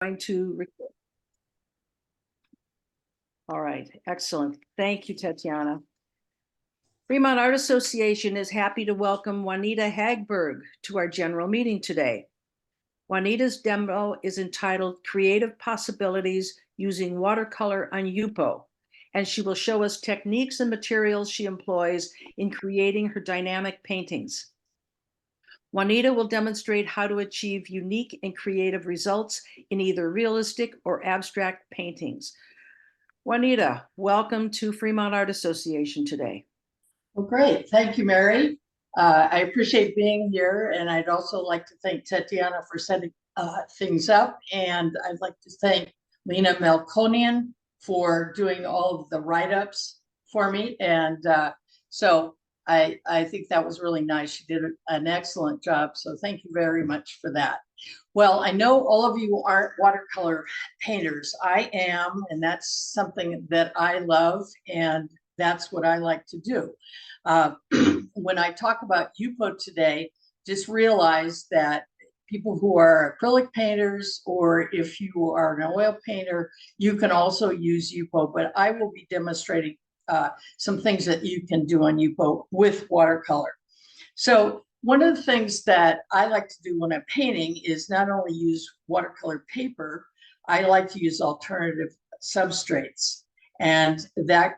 Going to record. All right, excellent. Thank you, Tatiana. Fremont Art Association is happy to welcome Juanita Hagberg to our general meeting today. Juanita's demo is entitled Creative Possibilities Using Watercolor on Yupo, and she will show us techniques and materials she employs in creating her dynamic paintings. Juanita will demonstrate how to achieve unique and creative results in either realistic or abstract paintings. Juanita, welcome to Fremont Art Association today. Well, great. Thank you, Mary. I appreciate being here, and I'd also like to thank Tatiana for setting things up, and I'd like to thank Lena Melkonian for doing all of the write-ups for me, and so I think that was really nice. She did an excellent job, so thank you very much for that. Well, I know all of you aren't watercolor painters. I am, and that's something that I love, and that's what I like to do. When I talk about Yupo today, just realize that people who are acrylic painters, or if you are an oil painter, you can also use Yupo, but I will be demonstrating some things that you can do on Yupo with watercolor. So one of the things that I like to do when I'm painting is not only use watercolor paper, I like to use alternative substrates. And that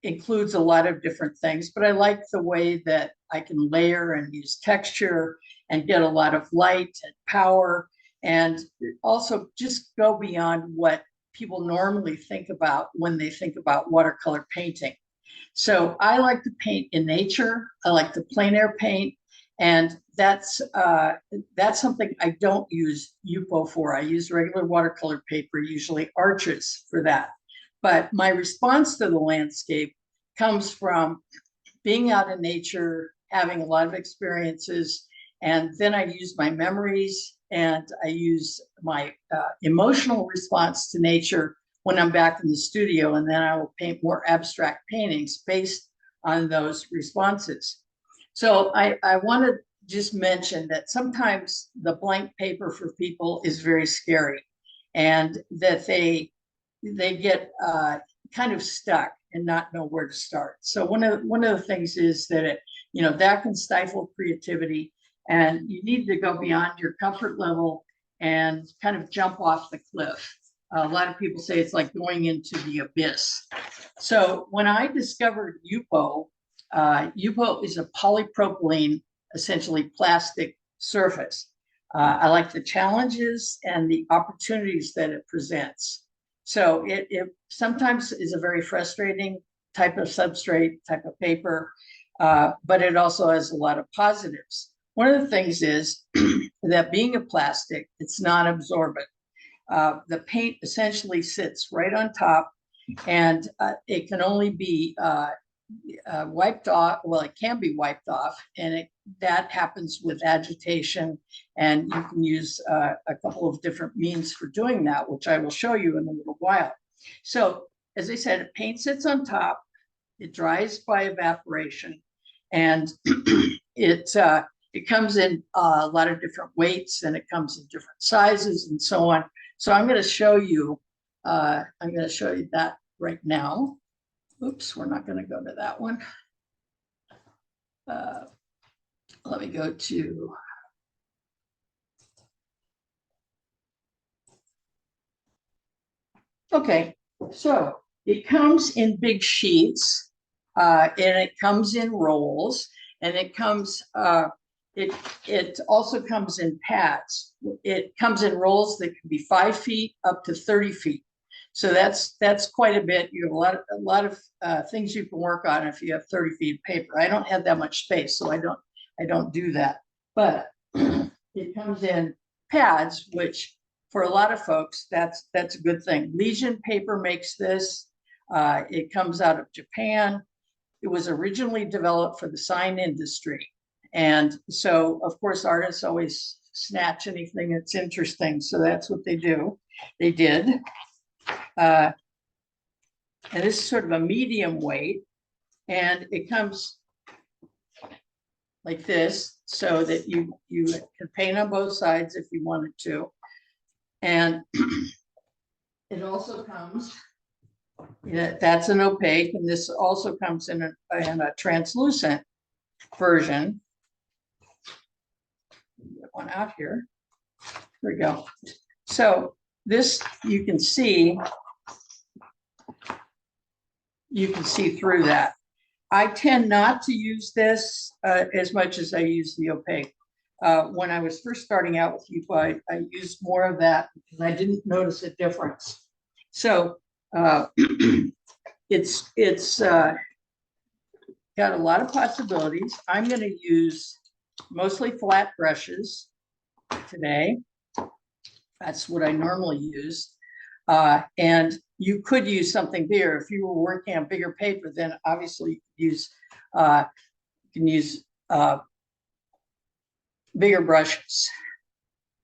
includes a lot of different things, but I like the way that I can layer and use texture and get a lot of light and power, and also just go beyond what people normally think about when they think about watercolor painting. So I like to paint in nature. I like to plein air paint, and that's something I don't use Yupo for. I use regular watercolor paper, usually Arches, for that. But my response to the landscape comes from being out in nature, having a lot of experiences, and then I use my memories and I use my emotional response to nature when I'm back in the studio, and then I will paint more abstract paintings based on those responses. So I want to just mention that sometimes the blank paper for people is very scary, and that they get kind of stuck and not know where to start. So one of the things is that that can stifle creativity, and you need to go beyond your comfort level and kind of jump off the cliff. A lot of people say it's like going into the abyss. So when I discovered Yupo, Yupo is a polypropylene, essentially plastic surface. I like the challenges and the opportunities that it presents. So it sometimes is a very frustrating type of substrate, type of paper, but it also has a lot of positives. One of the things is that being a plastic, it's non-absorbent. The paint essentially sits right on top, and it can only be wiped off. Well, it can be wiped off, and that happens with agitation, and you can use a couple of different means for doing that, which I will show you in a little while. So as I said, paint sits on top, it dries by evaporation, and it comes in a lot of different weights, and it comes in different sizes and so on. So I'm going to show you that right now. Oops, we're not going to go to that one. Let me go to, okay, so it comes in big sheets, and it comes in rolls, and it comes, it also comes in pads. It comes in rolls that can be 5 feet up to 30 feet. So that's quite a bit. You have a lot of things you can work on if you have 30 feet of paper. I don't have that much space, so I don't do that. But it comes in pads, which for a lot of folks, that's a good thing. Legion paper makes this. It comes out of Japan. It was originally developed for the sign industry. And so, of course, artists always snatch anything that's interesting. So that's what they do. They did. And this is sort of a medium weight. And it comes like this, so that you can paint on both sides if you wanted to. And it also comes, that's an opaque, and this also comes in a translucent version. Get one out here. There we go. So this, you can see through that. I tend not to use this as much as I use the opaque. When I was first starting out with Yupo, I used more of that because I didn't notice a difference. So it's got a lot of possibilities. I'm going to use mostly flat brushes today. That's what I normally use. And you could use something bigger. If you were working on bigger paper, then obviously you can use bigger brushes.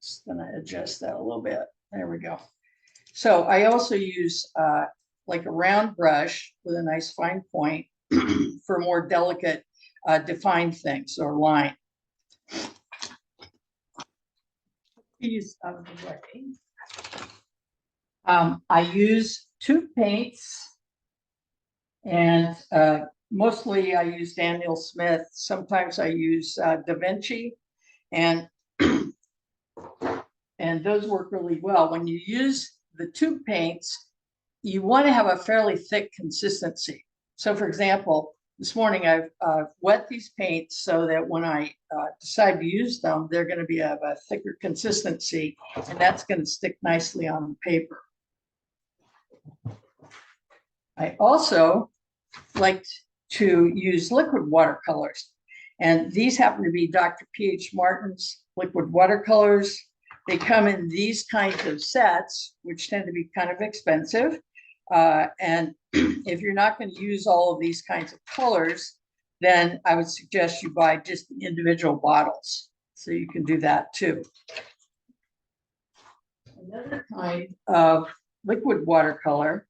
Just gonna adjust that a little bit. There we go. So I also use like a round brush with a nice fine point for more delicate defined things or line. These out of the way. I use tube paints, and mostly I use Daniel Smith. Sometimes I use Da Vinci, and those work really well. When you use the tube paints, you want to have a fairly thick consistency. So for example, this morning I've wet these paints so that when I decide to use them, they're going to be of a thicker consistency, and that's going to stick nicely on the paper. I also like to use liquid watercolors, and these happen to be Dr. P.H. Martin's liquid watercolors. They come in these kinds of sets, which tend to be kind of expensive. And if you're not going to use all of these kinds of colors, then I would suggest you buy just the individual bottles. So you can do that too. Another kind of liquid watercolor,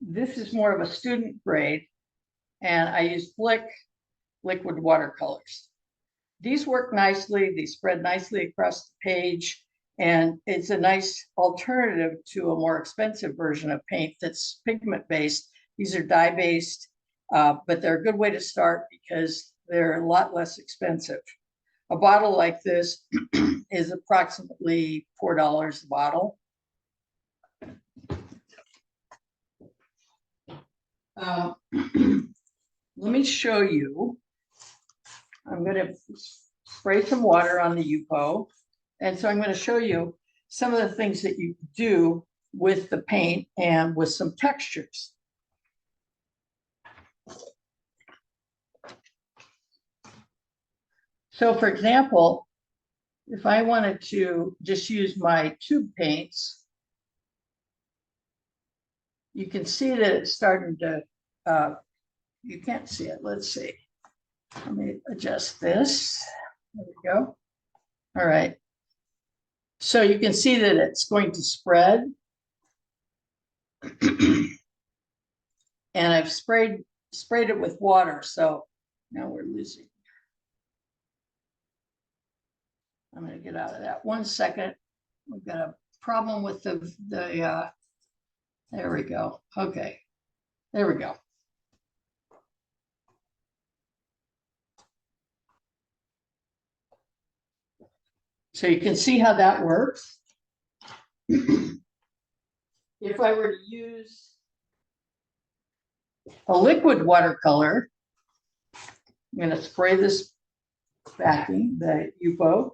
this is more of a student grade, and I use Flick liquid watercolors. These work nicely, they spread nicely across the page, and it's a nice alternative to a more expensive version of paint that's pigment-based. These are dye-based, but they're a good way to start because they're a lot less expensive. A bottle like this is approximately $4 a bottle. Let me show you. I'm going to spray some water on the Yupo. And so I'm going to show you some of the things that you do with the paint and with some textures. So for example, if I wanted to just use my tube paints, you can see that it's starting to, you can't see it. Let's see. Let me adjust this. There we go. All right. So you can see that it's going to spread. And I've sprayed it with water. So now we're losing. I'm going to get out of that. 1 second. We've got a problem with the there we go. Okay. There we go. So you can see how that works. If I were to use a liquid watercolor, I'm going to spray this backing, the Yupo.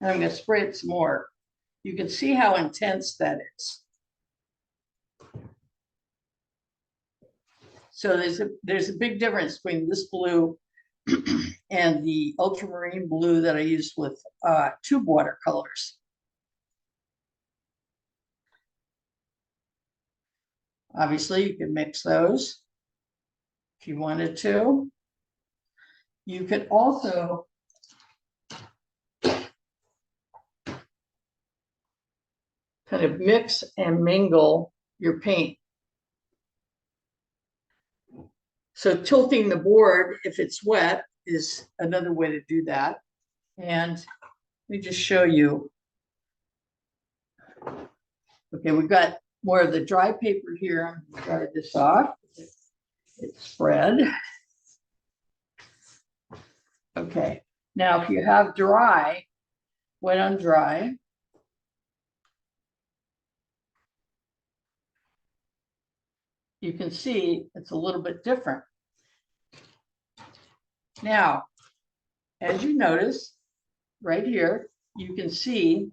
And I'm going to spray it some more. You can see how intense that is. So there's a big difference between this blue and the ultramarine blue that I use with tube watercolors. Obviously, you can mix those if you wanted to. You could also kind of mix and mingle your paint. So tilting the board, if it's wet, is another way to do that. And let me just show you. Okay, we've got more of the dry paper here. I'm going to dry this off. It's spread. Okay, now if you have dry, wet on dry, you can see it's a little bit different. Now, as you notice, right here, you can see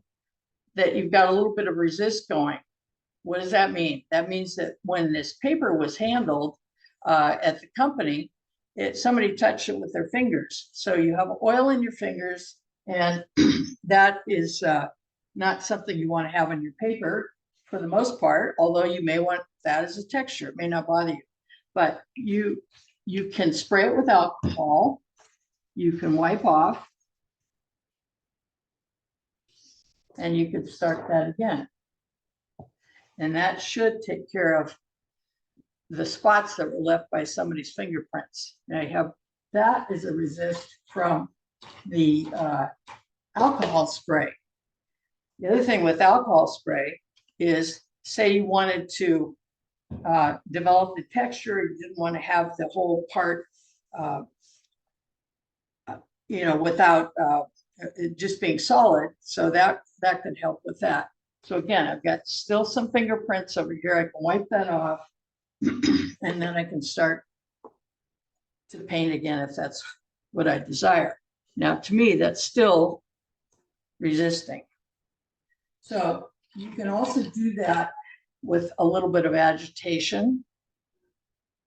that you've got a little bit of resist going. What does that mean? That means that when this paper was handled at the company, somebody touched it with their fingers. So you have oil in your fingers, and that is not something you want to have on your paper for the most part, although you may want that as a texture. It may not bother you, but you can spray it with alcohol. You can wipe off, and you can start that again. And that should take care of the spots that were left by somebody's fingerprints. Now you have that as a resist from the alcohol spray. The other thing with alcohol spray is, say you wanted to develop the texture, you didn't want to have the whole part, without it just being solid. So that could help with that. So again, I've got still some fingerprints over here. I can wipe that off, and then I can start to paint again if that's what I desire. Now, to me, that's still resisting. So you can also do that with a little bit of agitation,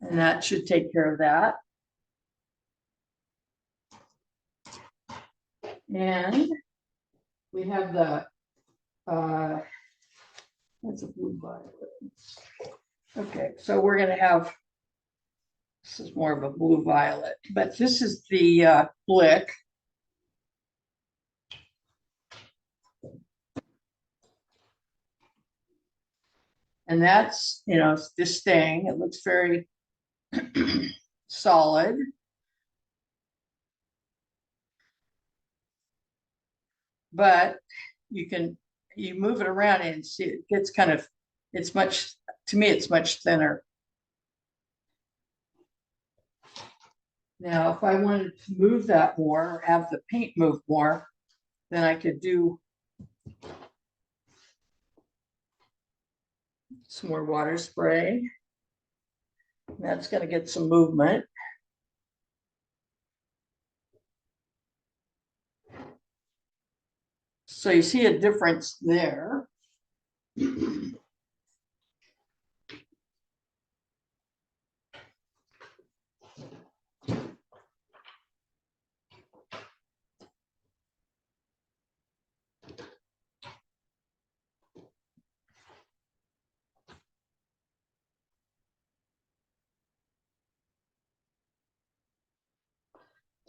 and that should take care of that. And we have the, that's a blue violet. Okay, so we're going to have, this is more of a blue violet, but this is the Blick. And that's, this thing, it looks very solid. But you move it around and see it gets kind of, to me, it's much thinner. Now, if I wanted to move that more, or have the paint move more, then I could do some more water spray. That's going to get some movement. So you see a difference there.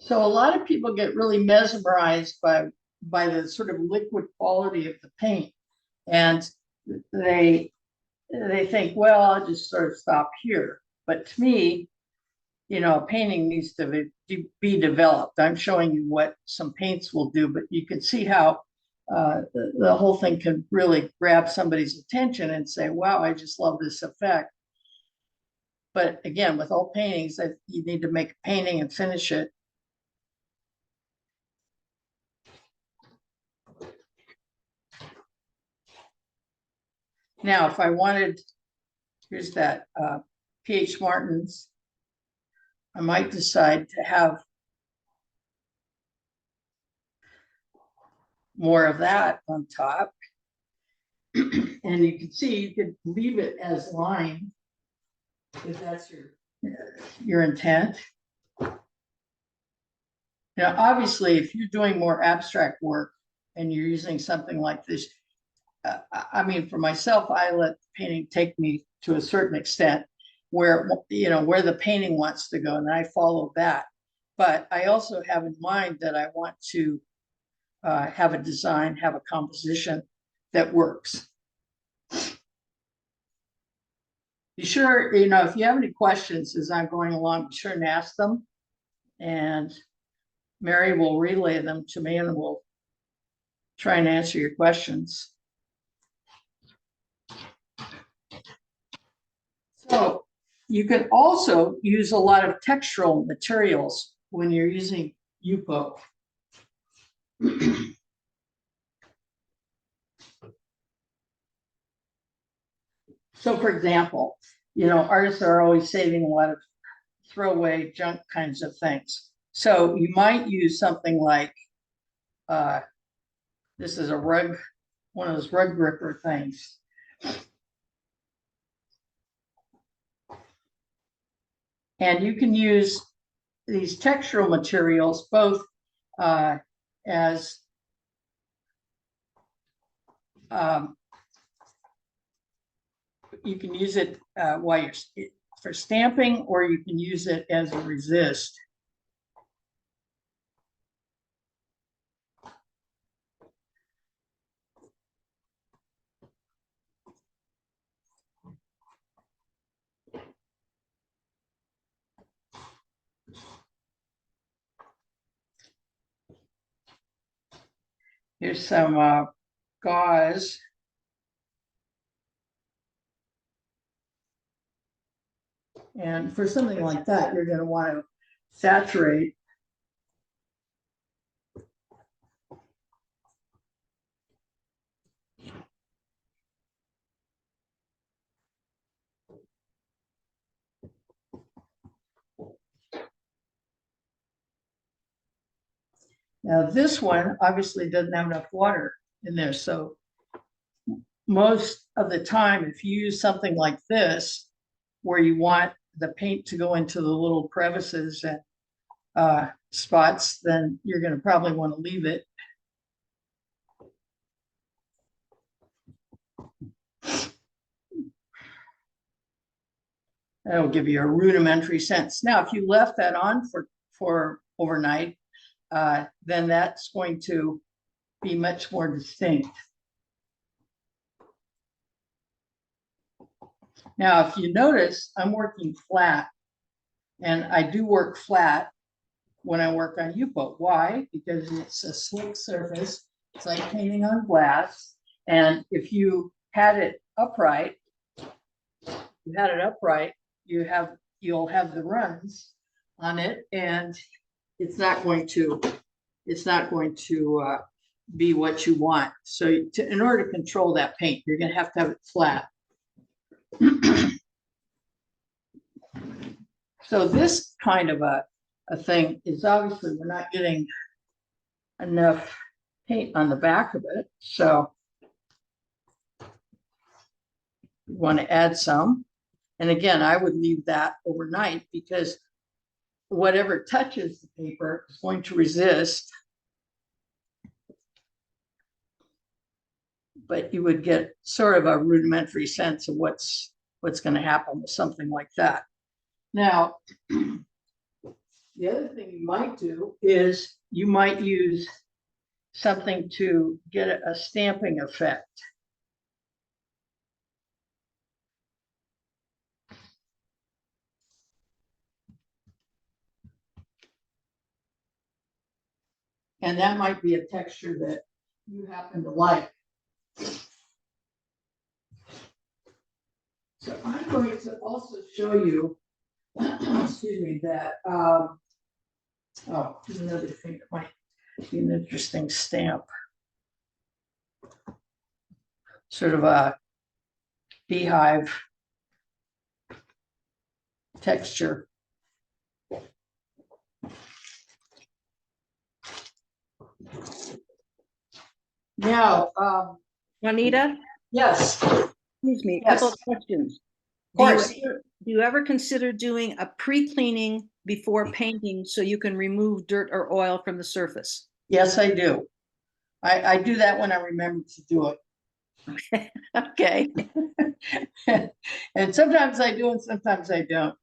So a lot of people get really mesmerized by the sort of liquid quality of the paint, and they think, well, I'll just sort of stop here. But to me, a painting needs to be developed. I'm showing you what some paints will do, but you can see how the whole thing can really grab somebody's attention and say, wow, I just love this effect. But again, with all paintings, you need to make a painting and finish it. Now, if I wanted, here's that P.H. Martin's, I might decide to have more of that on top. And you can see, you could leave it as line if that's your intent. Now, obviously, if you're doing more abstract work and you're using something like this, I mean, for myself, I let the painting take me to a certain extent where, where the painting wants to go, and I follow that. But I also have in mind that I want to have a design, have a composition that works. be sure, if you have any questions as I'm going along, be sure and ask them. And Mary will relay them to me and we'll try and answer your questions. So you can also use a lot of textural materials when you're using Yupo. So for example, artists are always saving a lot of throwaway junk kinds of things. So you might use something like, this is a rug, one of those rug gripper things. And you can use these textural materials both as you can use it while you're for stamping, or you can use it as a resist. Here's some gauze. And for something like that, you're going to want to saturate. Now this one obviously doesn't have enough water in there. So most of the time, if you use something like this, where you want the paint to go into the little crevices and spots, then you're going to probably want to leave it. That'll give you a rudimentary sense. Now, if you left that on for overnight, then that's going to be much more distinct. Now, if you notice, I'm working flat, and I do work flat when I work on Yupo. Why? Because it's a slick surface. It's like painting on glass. And if you had it upright, you'll have the runs on it, and it's not going to be what you want. So in order to control that paint, you're going to have it flat. So this kind of a thing is obviously we're not getting enough paint on the back of it. So you want to add some. And again, I would leave that overnight because whatever touches the paper is going to resist. But you would get sort of a rudimentary sense of what's going to happen with something like that. Now, the other thing you might do is you might use something to get a stamping effect. And that might be a texture that you happen to like. So I'm going to also show you, excuse me, that, here's another thing that might be an interesting stamp. Sort of a beehive texture. Now, Juanita, yes, excuse me, a Yes. couple of questions. of course. Do you ever consider doing a pre-cleaning before painting so you can remove dirt or oil from the surface? Yes, I do. I do that when I remember to do it. Okay. And sometimes I do and sometimes I don't.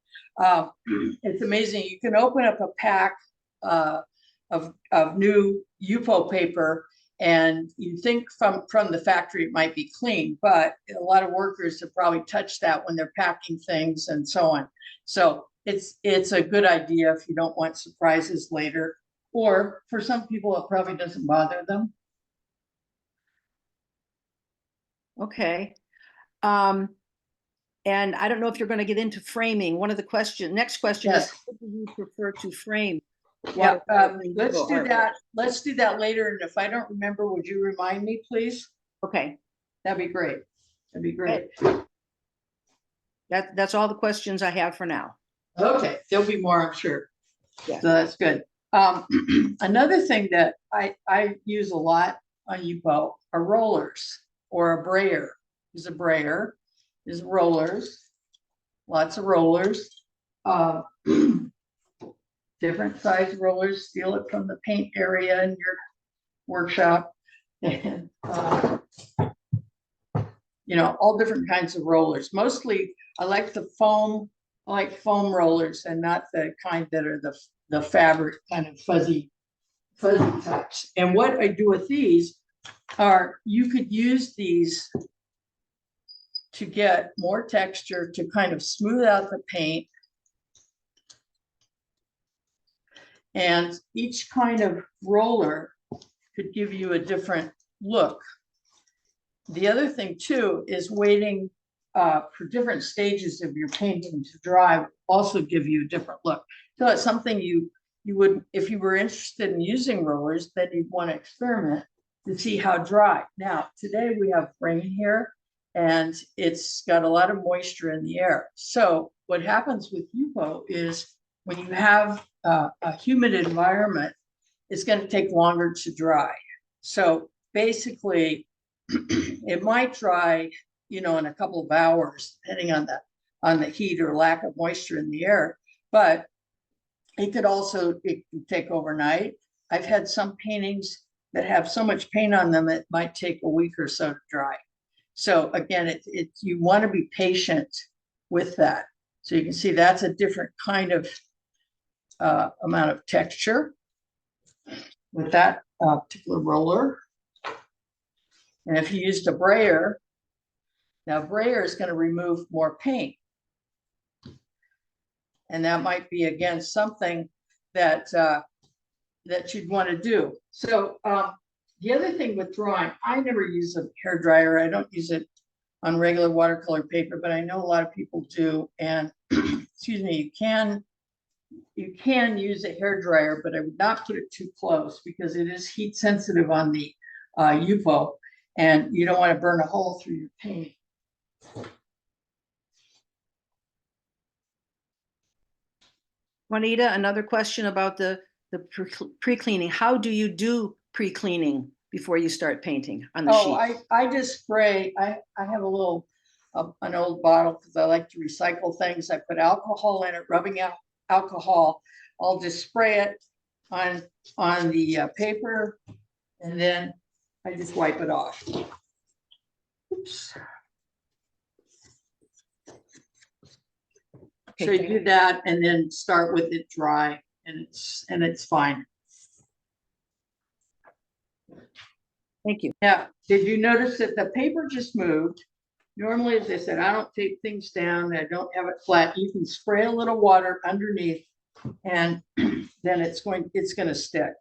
It's amazing. You can open up a pack of new Yupo paper And you think from the factory it might be clean, but a lot of workers have probably touched that when they're packing things and so on. So it's a good idea if you don't want surprises later, or for some people it probably doesn't bother them. Okay. And I don't know if you're going to get into framing. One of the next question is, Yes. how do you prefer to frame? Yeah, watercolor let's Yupo do artwork? that. Let's do that later. And if I don't remember, would you remind me, please? Okay, That'd be great. That'd be great. that's all the questions I have for now. Okay, there'll be more, I'm sure. Yeah. So that's good. Another thing that I use a lot on Yupo are rollers or a brayer. Is a brayer, is rollers, lots of rollers. Different size rollers, steal it from the paint area in your workshop. And all different kinds of rollers. Mostly I like the foam, I like foam rollers and not the kind that are the fabric kind of fuzzy types. And what I do with these are, you could use these to get more texture, to kind of smooth out the paint. And each kind of roller could give you a different look. The other thing too is waiting for different stages of your painting to dry will also give you a different look. So it's something you would, if you were interested in using rollers, then you'd want to experiment to see how dry. Now, today we have rain here and it's got a lot of moisture in the air. So what happens with Yupo is when you have a humid environment, it's going to take longer to dry. So basically, it might dry, in a couple of hours, depending on the heat or lack of moisture in the air. But it can take overnight. I've had some paintings that have so much paint on them, it might take a week or so to dry. So again, you want to be patient with that. So you can see that's a different kind of amount of texture with that particular roller. And if you used a brayer, now brayer is going to remove more paint. And that might be, again, something that you'd want to do. So the other thing with drawing, I never use a hair dryer. I don't use it on regular watercolor paper, but I know a lot of people do. And excuse me, you can use a hair dryer, but I would not put it too close because it is heat sensitive on the Yupo, and you don't want to burn a hole through your paint. Juanita, another question about the pre-cleaning. How do you do pre-cleaning before you start painting on the sheet? I just spray. I have a little an old bottle because I like to recycle things. I put alcohol in it, rubbing out alcohol. I'll just spray it on the paper, and then I just wipe it off. Oops. So you do that and then start with it dry, and it's fine. Thank you. Yeah. Did you notice that the paper just moved? Normally, as I said, I don't tape things down. I don't have it flat. You can spray a little water underneath, and then it's going to stick.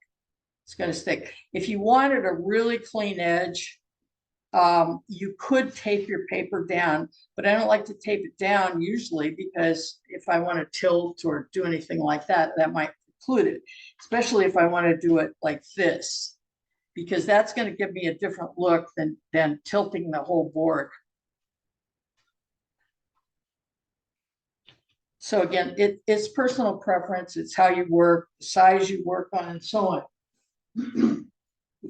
It's going to stick. If you wanted a really clean edge, you could tape your paper down, but I don't like to tape it down usually because if I want to tilt or do anything like that, that might preclude it, especially if I want to do it like this, because that's going to give me a different look than tilting the whole board. So again, it's personal preference. It's how you work, the size you work on, and so on. The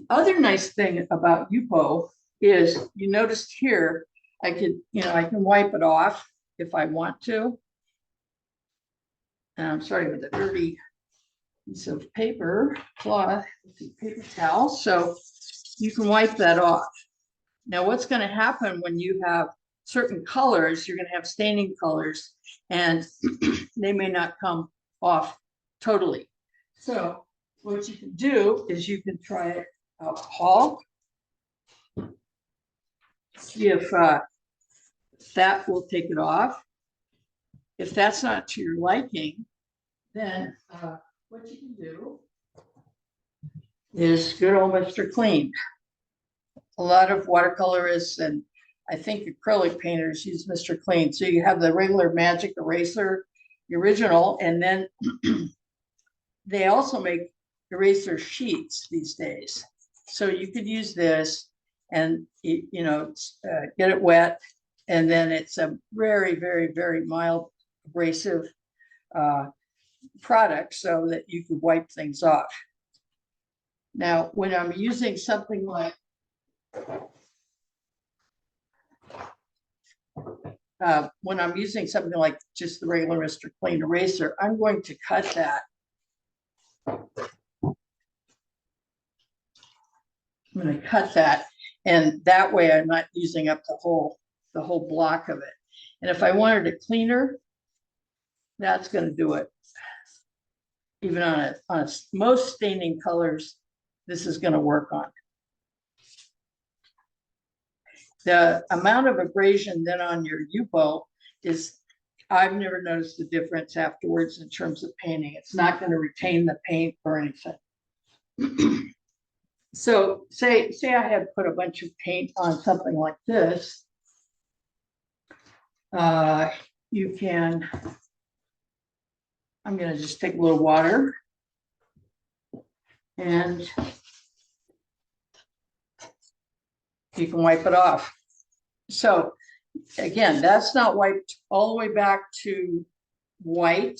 other nice thing about Yupo is, you noticed here, I can wipe it off if I want to. And I'm sorry, with a dirty piece of paper cloth, paper towel. So you can wipe that off. Now, what's going to happen when you have certain colors, you're going to have staining colors, and they may not come off totally. So what you can do is you can try it alcohol. See if that will take it off. If that's not to your liking, then what you can do is good old Mr. Clean. A lot of watercolorists and I think acrylic painters use Mr. Clean. So you have the regular magic eraser, the original, and then they also make eraser sheets these days. So you could use this and, you know, get it wet. And then it's a very, very, very mild abrasive product so that you could wipe things off. Now, when I'm using something like just the regular Mr. Clean eraser, I'm going to cut that. I'm going to cut that, and that way I'm not using up the whole block of it. And if I wanted it cleaner, that's going to do it. Even on most staining colors, this is going to work on. The amount of abrasion then on your Yupo is, I've never noticed a difference afterwards in terms of painting. It's not going to retain the paint or anything. So say I had put a bunch of paint on something like this. You can, I'm going to just take a little water and you can wipe it off. So again, that's not wiped all the way back to white,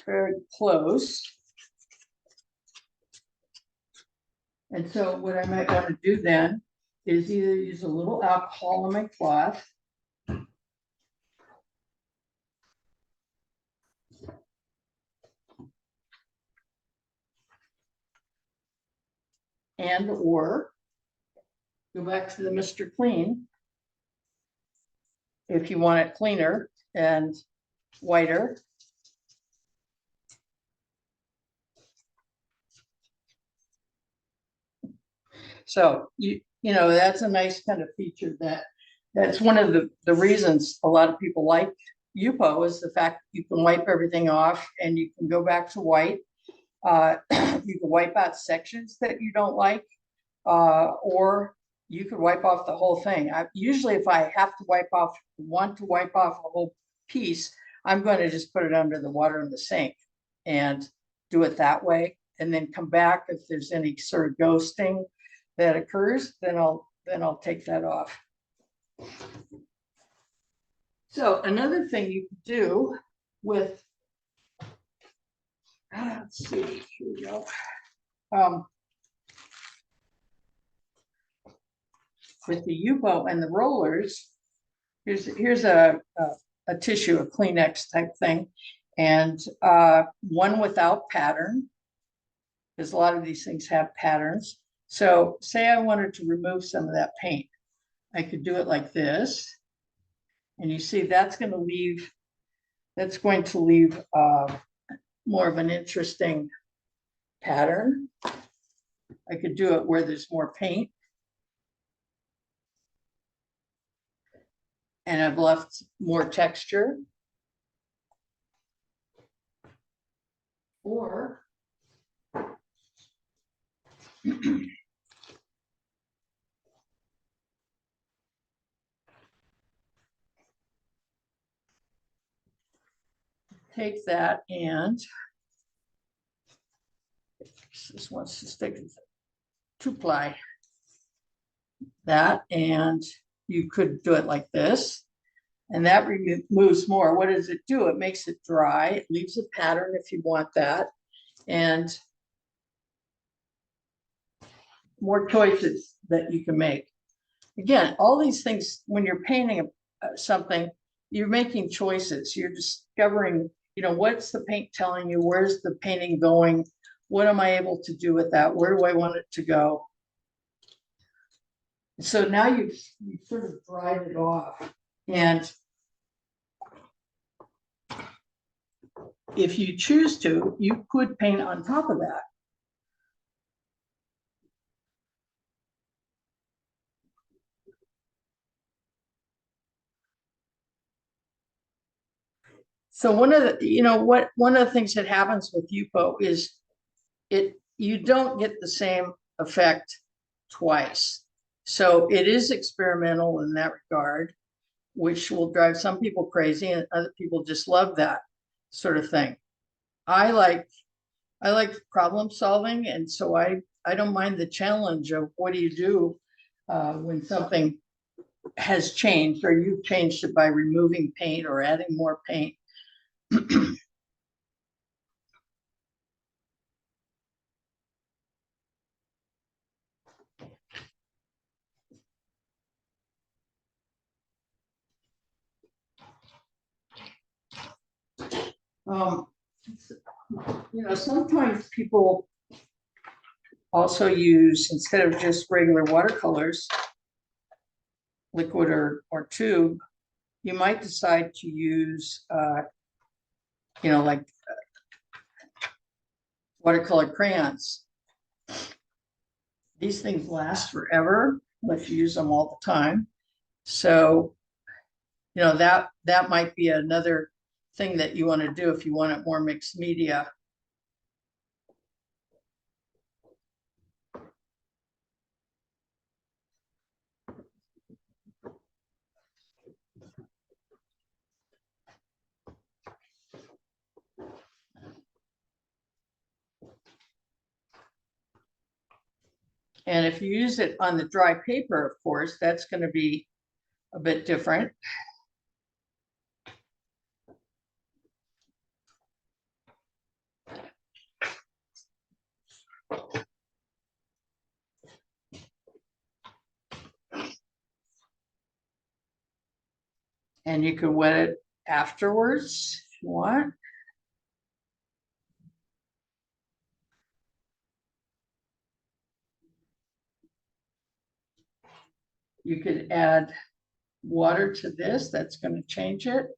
very close. And so what I might want to do then is either use a little alcohol on my cloth, and or go back to the Mr. Clean if you want it cleaner and whiter. So you know, that's a nice kind of feature that's one of the reasons a lot of people like Yupo is the fact that you can wipe everything off and you can go back to white. You can wipe out sections that you don't like, or you could wipe off the whole thing. Usually if I have to want to wipe off a whole piece, I'm going to just put it under the water in the sink and do it that way. And then come back if there's any sort of ghosting that occurs, then I'll take that off. So another thing you could do with, let's see, here we go. With the Yupo and the rollers, here's a tissue, a Kleenex type thing, and one without pattern, because a lot of these things have patterns. So say I wanted to remove some of that paint, I could do it like this, and you see that's going to leave more of an interesting pattern. I could do it where there's more paint. And I've left more texture. Or take that and this wants to stick to ply that, and you could do it like this, and that removes more. What does it do? It makes it dry. It leaves a pattern if you want that, and more choices that you can make. Again, all these things, when you're painting something, you're making choices. You're discovering, you know, what's the paint telling you? Where's the painting going? What am I able to do with that? Where do I want it to go? So now you've sort of dried it off. And if you choose to, you could paint on top of that. So one of one of the things that happens with Yupo is you don't get the same effect twice. So it is experimental in that regard, which will drive some people crazy and other people just love that sort of thing. I like problem solving, and so I don't mind the challenge of what do you do when something has changed or you've changed it by removing paint or adding more paint. Sometimes people also use, instead of just regular watercolors, liquid or tube, you might decide to use, like watercolor crayons. These things last forever if you use them all the time. So, that might be another thing that you want to do if you want it more mixed media. And if you use it on the dry paper, of course, that's going to be a bit different. And you can wet it afterwards if you want. You could add water to this. That's going to change it.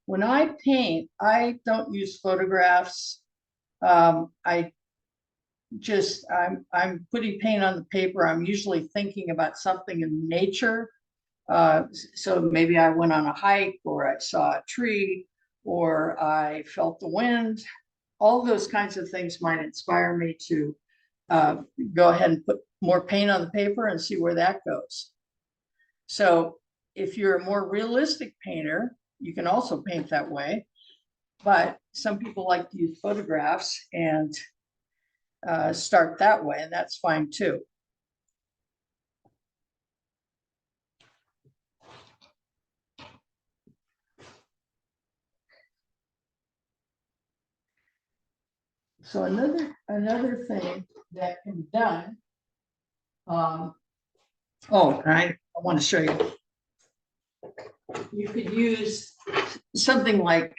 When I paint, I don't use photographs. I'm putting paint on the paper. I'm usually thinking about something in nature. So maybe I went on a hike, or I saw a tree, or I felt the wind. All those kinds of things might inspire me to go ahead and put more paint on the paper and see where that goes. So if you're a more realistic painter, you can also paint that way. But some people like to use photographs and start that way, and that's fine too. So another thing that can be done. I want to show you. You could use something like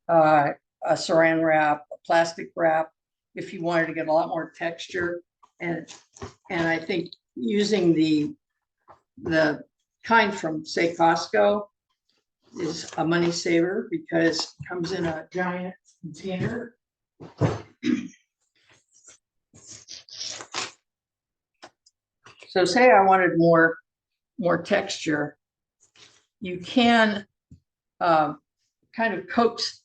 a saran wrap, a plastic wrap, if you wanted to get a lot more texture. And I think using the kind from, say, Costco is a money saver because it comes in a giant container. So say I wanted more texture, you can kind of coax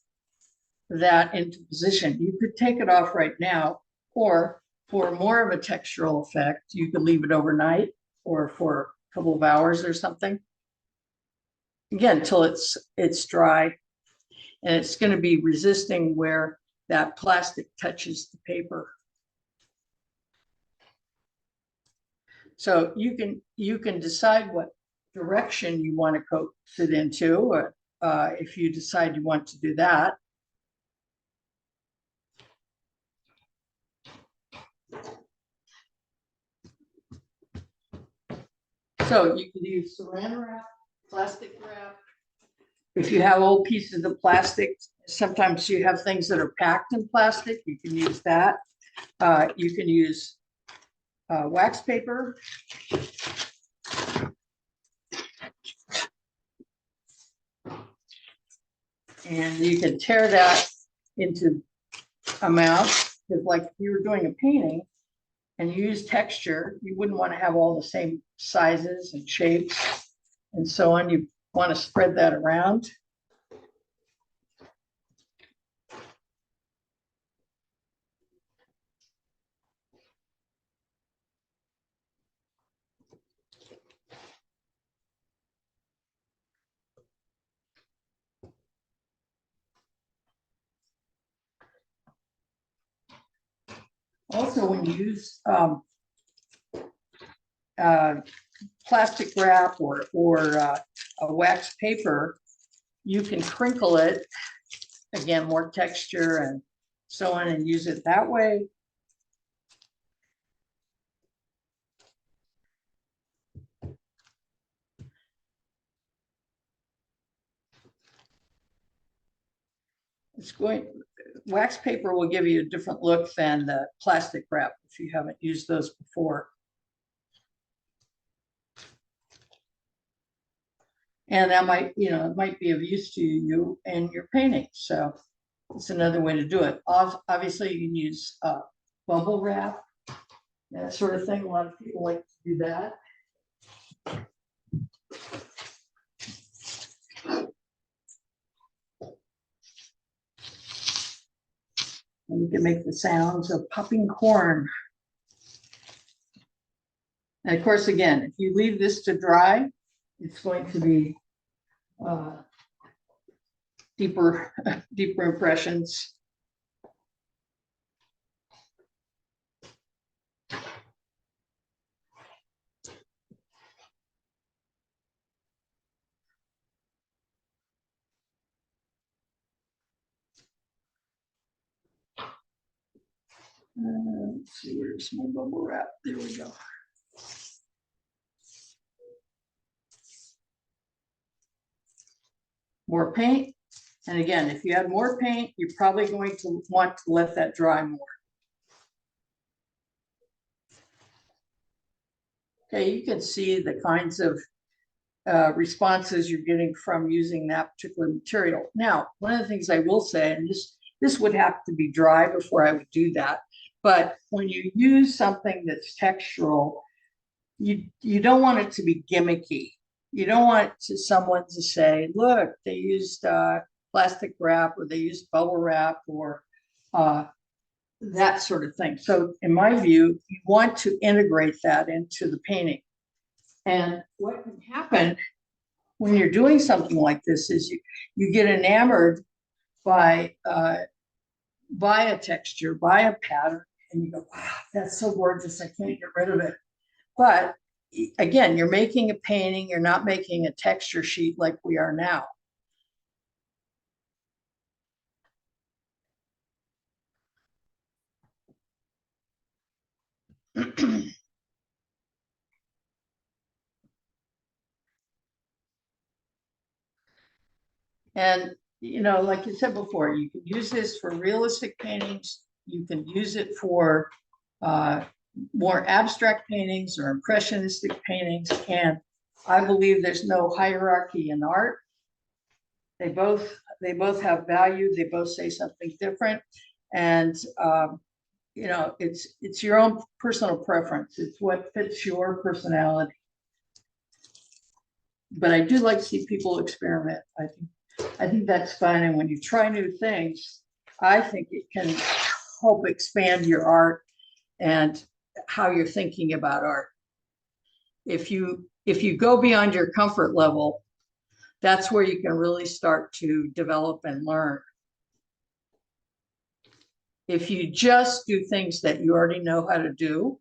that into position. You could take it off right now, or for more of a textural effect, you could leave it overnight or for a couple of hours or something. Again, till it's dry, and it's going to be resisting where that plastic touches the paper. So you can decide what direction you want to coax it into, or if you decide you want to do that. So you can use saran wrap, plastic wrap. If you have old pieces of plastic, sometimes you have things that are packed in plastic, you can use that. You can use wax paper. And you can tear that into amounts, because like if you were doing a painting and you use texture, you wouldn't want to have all the same sizes and shapes and so on. You want to spread that around. Also, when you use plastic wrap or a wax paper, you can crinkle it, again, more texture and so on, and use it that way. Wax paper will give you a different look than the plastic wrap if you haven't used those before. And that might, it might be of use to you in your painting. So it's another way to do it. Obviously, you can use bubble wrap, that sort of thing. A lot of people like to do that. And you can make the sounds of popping corn. And of course, again, if you leave this to dry, it's going to be deeper impressions. Let's see, where's my bubble wrap? There we go. More paint. And again, if you add more paint, you're probably going to want to let that dry more. Okay, you can see the kinds of responses you're getting from using that particular material. Now, one of the things I will say, and this would have to be dry before I would do that, but when you use something that's textural, you don't want it to be gimmicky. You don't want someone to say, look, they used plastic wrap or they used bubble wrap or that sort of thing. So in my view, you want to integrate that into the painting. And what can happen when you're doing something like this is you get enamored by a texture, by a pattern, and you go, wow, that's so gorgeous, I can't get rid of it. But again, you're making a painting, you're not making a texture sheet like we are now. And, like you said before, you can use this for realistic paintings. You can use it for more abstract paintings or impressionistic paintings. And I believe there's no hierarchy in art. They both have value. They both say something different. And, it's your own personal preference. It's what fits your personality. But I do like to see people experiment. I think that's fun. And when you try new things, I think it can help expand your art and how you're thinking about art. If you go beyond your comfort level, that's where you can really start to develop and learn. If you just do things that you already know how to do,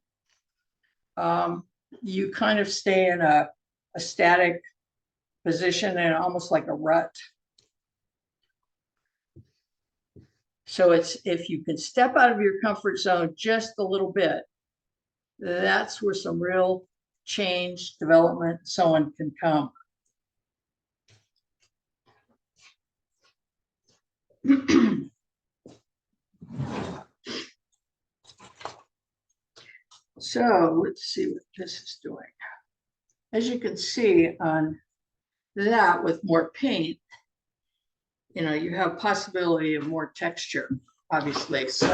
you kind of stay in a static position and almost like a rut. So if you can step out of your comfort zone just a little bit, that's where some real change, development, so on can come. So let's see what this is doing. As you can see on that with more paint, you have possibility of more texture, obviously. So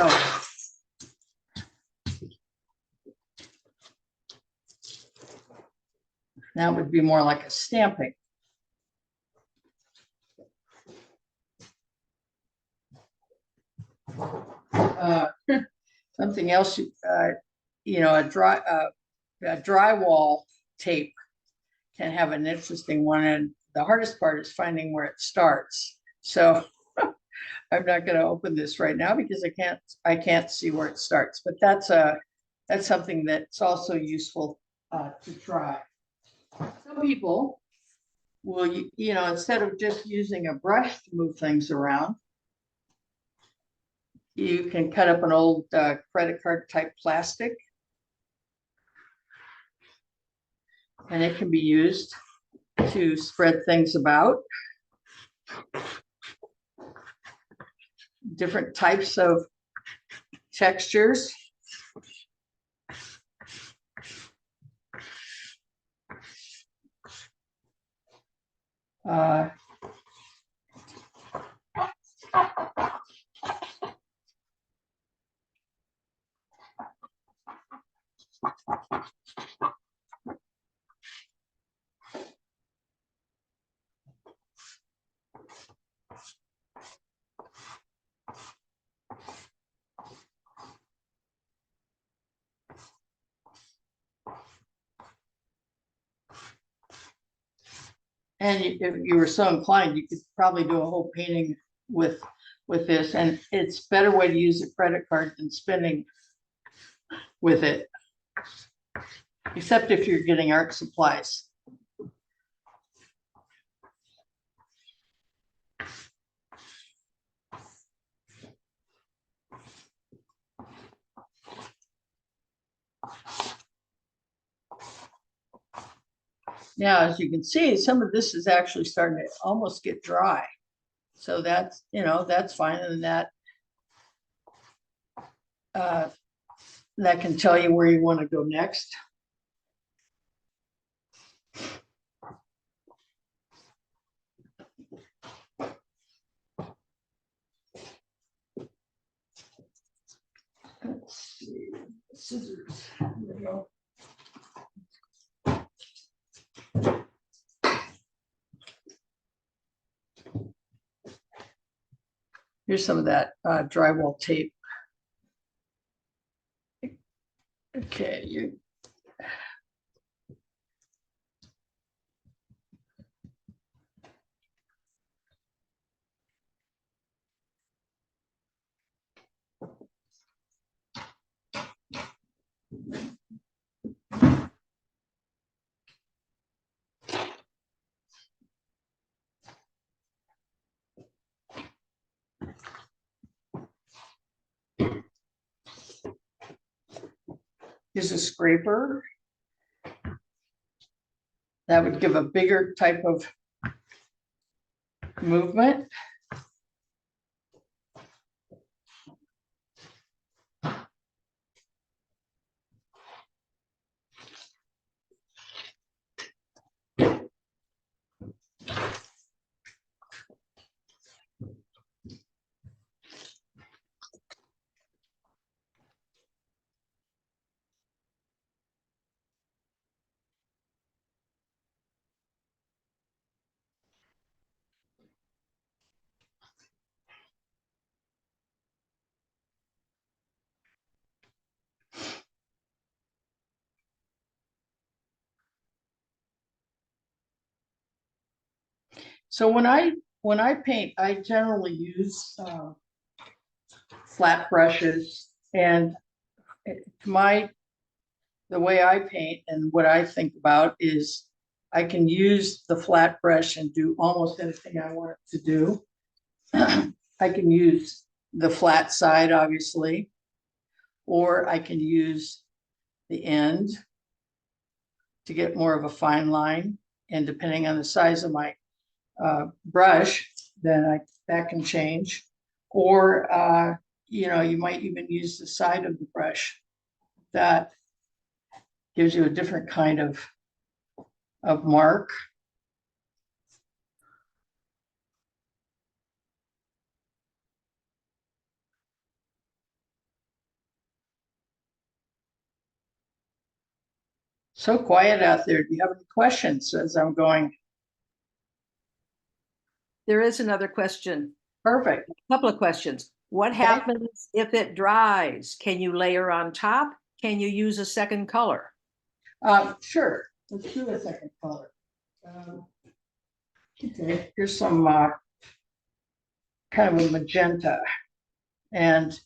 that would be more like a stamping. Something else, a drywall tape can have an interesting one, and the hardest part is finding where it starts. So I'm not going to open this right now because I can't see where it starts. But that's something that's also useful to try. Some people will, instead of just using a brush to move things around, you can cut up an old credit card type plastic, and it can be used to spread things about. Different types of textures. And if you were so inclined, you could probably do a whole painting with this. And it's a better way to use a credit card than spending with it, except if you're getting art supplies. Now, as you can see, some of this is actually starting to almost get dry. So that's fine. And that can tell you where you want to go next. Let's see, scissors. There we go. Here's some of that drywall tape. Okay, here's a scraper. That would give a bigger type of movement. So when I paint, I generally use flat brushes, and the way I paint and what I think about is I can use the flat brush and do almost anything I want it to do. I can use the flat side, obviously, or I can use the end to get more of a fine line. And depending on the size of my brush, then that can change. Or you might even use the side of the brush. That gives you a different kind of mark. So quiet out there. Do you have any questions as I'm going? There is another question, Perfect. a couple of questions. What Okay. happens if it dries? Can you layer on top? Can you use a second color? Sure. Let's do a second color. Okay, here's some kind of a magenta, and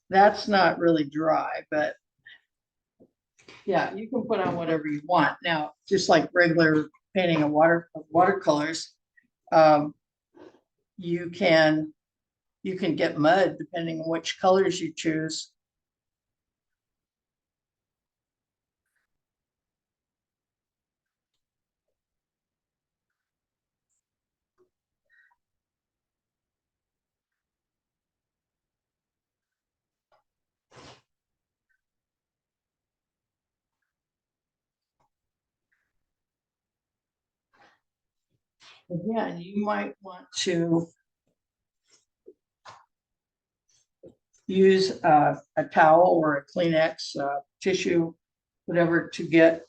that's not really dry, but yeah, you can put on whatever you want. Now, just like regular painting of watercolors, you can get mud depending on which colors you choose. Again, you might want to use a towel or a Kleenex tissue, whatever, to get,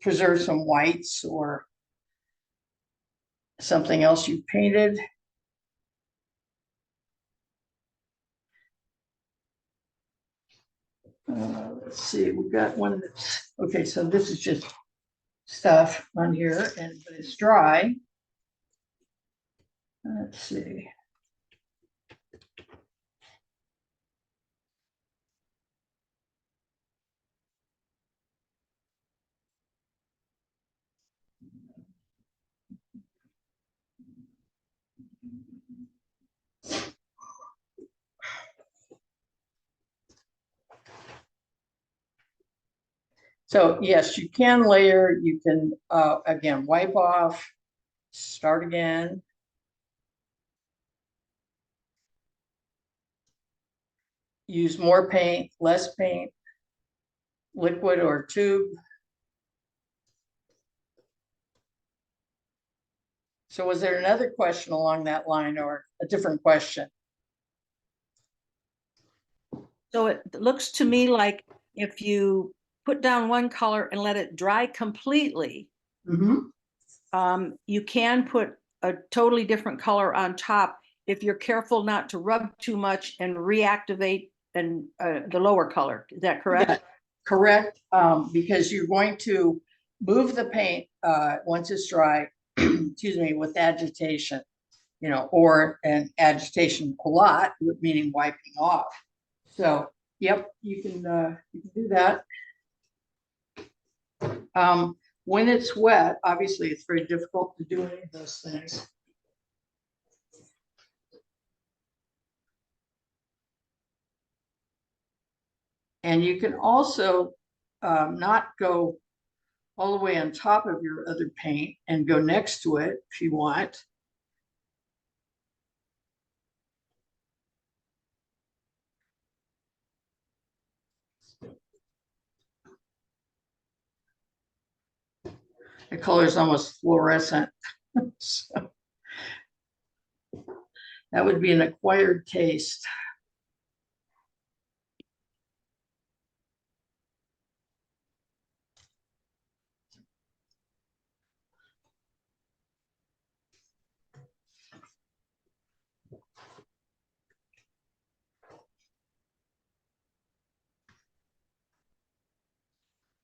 preserve some whites or something else you painted. Let's see, we've got one that's, okay, so this is just stuff on here, but it's dry. Let's see. So yes, you can layer, you can, again, wipe off, start again. Use more paint, less paint, liquid or tube. So was there another question along that line or a different question? So it looks to me like if you put down one color and let it dry completely, you can put a totally different color on top if you're careful not to rub too much and reactivate the lower color. Is that correct? Yeah, correct, because you're going to move the paint once it's dry, excuse me, with agitation, or an agitation a lot, meaning wiping off. So, yep, you can do that. When it's wet, obviously it's very difficult to do any of those things. And you can also not go all the way on top of your other paint and go next to it if you want. The color is almost fluorescent. So that would be an acquired taste.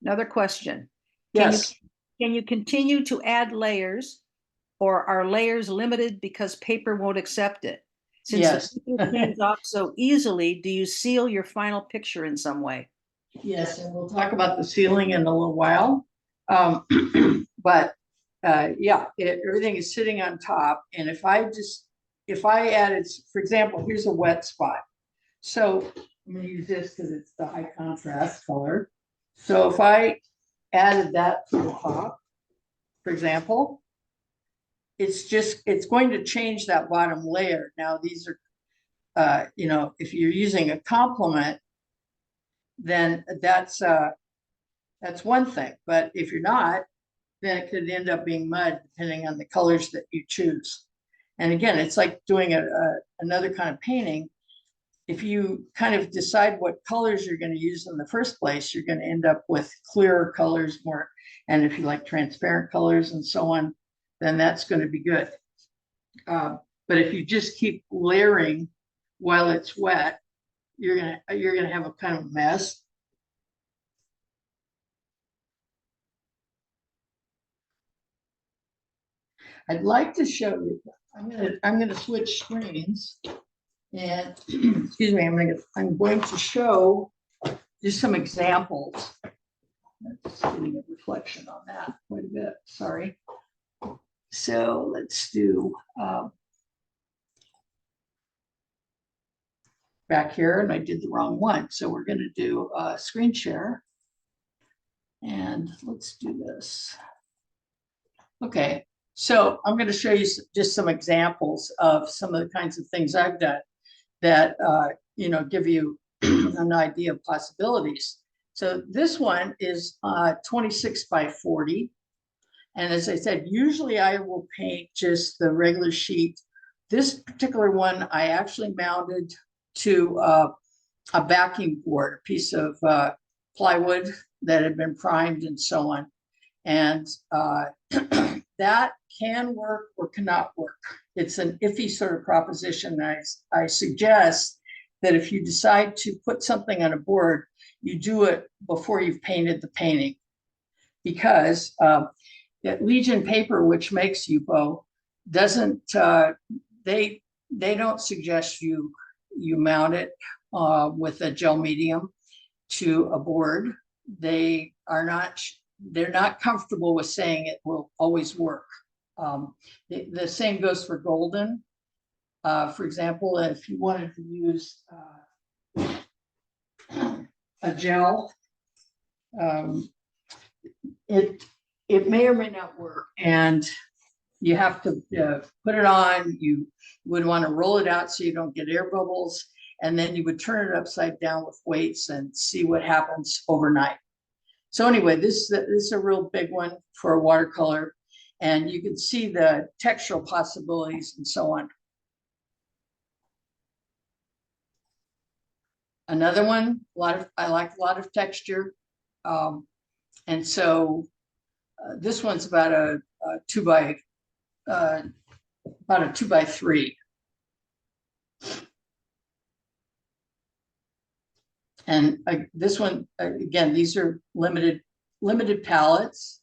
Another question. Yes. Can you continue to add layers, or are layers limited because paper won't accept it? Since Yes. the paper cleans off so easily, do you seal your final picture in some way? Yes, and we'll talk about the ceiling in a little while. But yeah, everything is sitting on top. And if I added, for example, here's a wet spot. So I'm going to use this because it's the high contrast color. So if I added that to the top, for example, it's going to change that bottom layer. Now these are, if you're using a complement, then that's one thing. But if you're not, then it could end up being mud depending on the colors that you choose. And again, it's like doing another kind of painting. If you kind of decide what colors you're going to use in the first place, you're going to end up with clearer colors more. And if you like transparent colors and so on, then that's going to be good. But if you just keep layering while it's wet, you're gonna have a kind of mess. I'd like to show you. I'm gonna switch screens, and excuse me. I'm going to show just some examples. That's getting a reflection on that quite a bit. Sorry. So let's do back here, and I did the wrong one. So we're going to do screen share, and let's do this. Okay, so I'm going to show you just some examples of some of the kinds of things I've done that give you an idea of possibilities. So this one is 26 by 40. And as I said, usually I will paint just the regular sheet. This particular one, I actually mounted to a backing board, a piece of plywood that had been primed and so on. And that can work or cannot work. It's an iffy sort of proposition. I suggest that if you decide to put something on a board, you do it before you've painted the painting. Because Legion paper, which makes Yupo, doesn't, they don't suggest you mount it with a gel medium to a board. They're not comfortable with saying it will always work. The same goes for golden. For example, if you wanted to use a gel, it may or may not work, and you have to put it on. You would want to roll it out so you don't get air bubbles, and then you would turn it upside down with weights and see what happens overnight. So anyway, this is a real big one for a watercolor, and you can see the textural possibilities and so on. Another one, I like a lot of texture, and so this one's about a 2 by 3. And this one, again, these are limited palettes,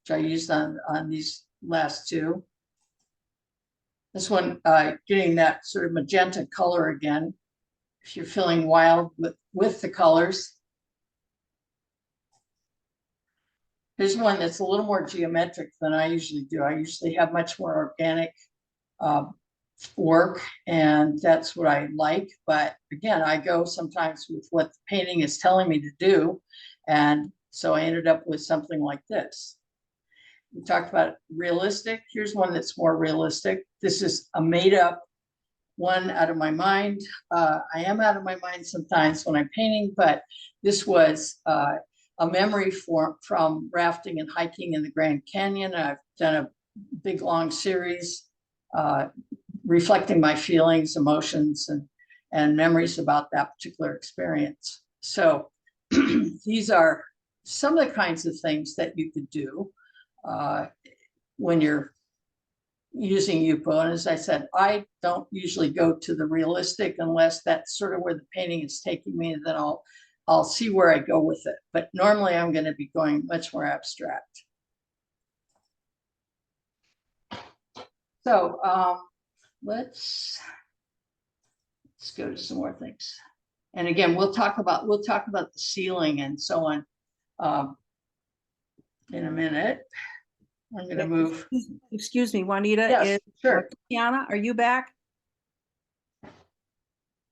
which I used on these last two. This one, getting that sort of magenta color again, if you're feeling wild with the colors. Here's one that's a little more geometric than I usually do. I usually have much more organic work, and that's what I like. But again, I go sometimes with what the painting is telling me to do. And so I ended up with something like this. We talked about realistic. Here's one that's more realistic. This is a made up one out of my mind. I am out of my mind sometimes when I'm painting, but this was a memory from rafting and hiking in the Grand Canyon. I've done a big long series reflecting my feelings, emotions, and memories about that particular experience. So these are some of the kinds of things that you could do when you're using Yupo. And as I said, I don't usually go to the realistic unless that's sort of where the painting is taking me, and then I'll see where I go with it. But normally I'm going to be going much more abstract. So let's go to some more things. And again, we'll talk about the ceiling and so on in a minute. I'm going to move. Excuse me, Juanita. Yes, sure. Tatiana, are you back?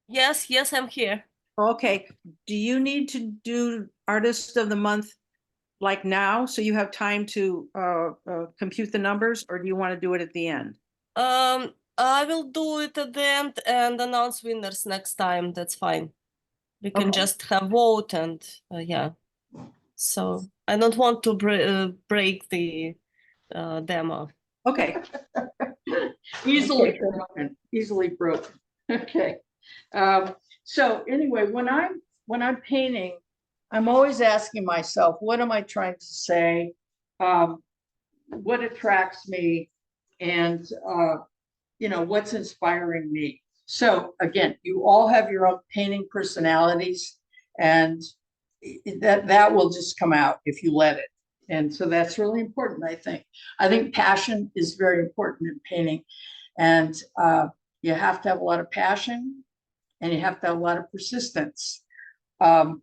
Yes, I'm here. Okay. Do you need to do Artist of the Month like now, so you have time to compute the numbers, or do you want to do it at the end? I will do it at the end and announce winners next time. That's fine. We can Okay. just have vote and yeah. So I don't want to break the demo. Okay, Easily Okay, good. broken, easily broken. Okay. So anyway, when I'm painting, I'm always asking myself, what am I trying to say? What attracts me? And what's inspiring me? So again, you all have your own painting personalities, and that will just come out if you let it. And so that's really important, I think. I think passion is very important in painting. And you have to have a lot of passion, and you have to have a lot of persistence. Um,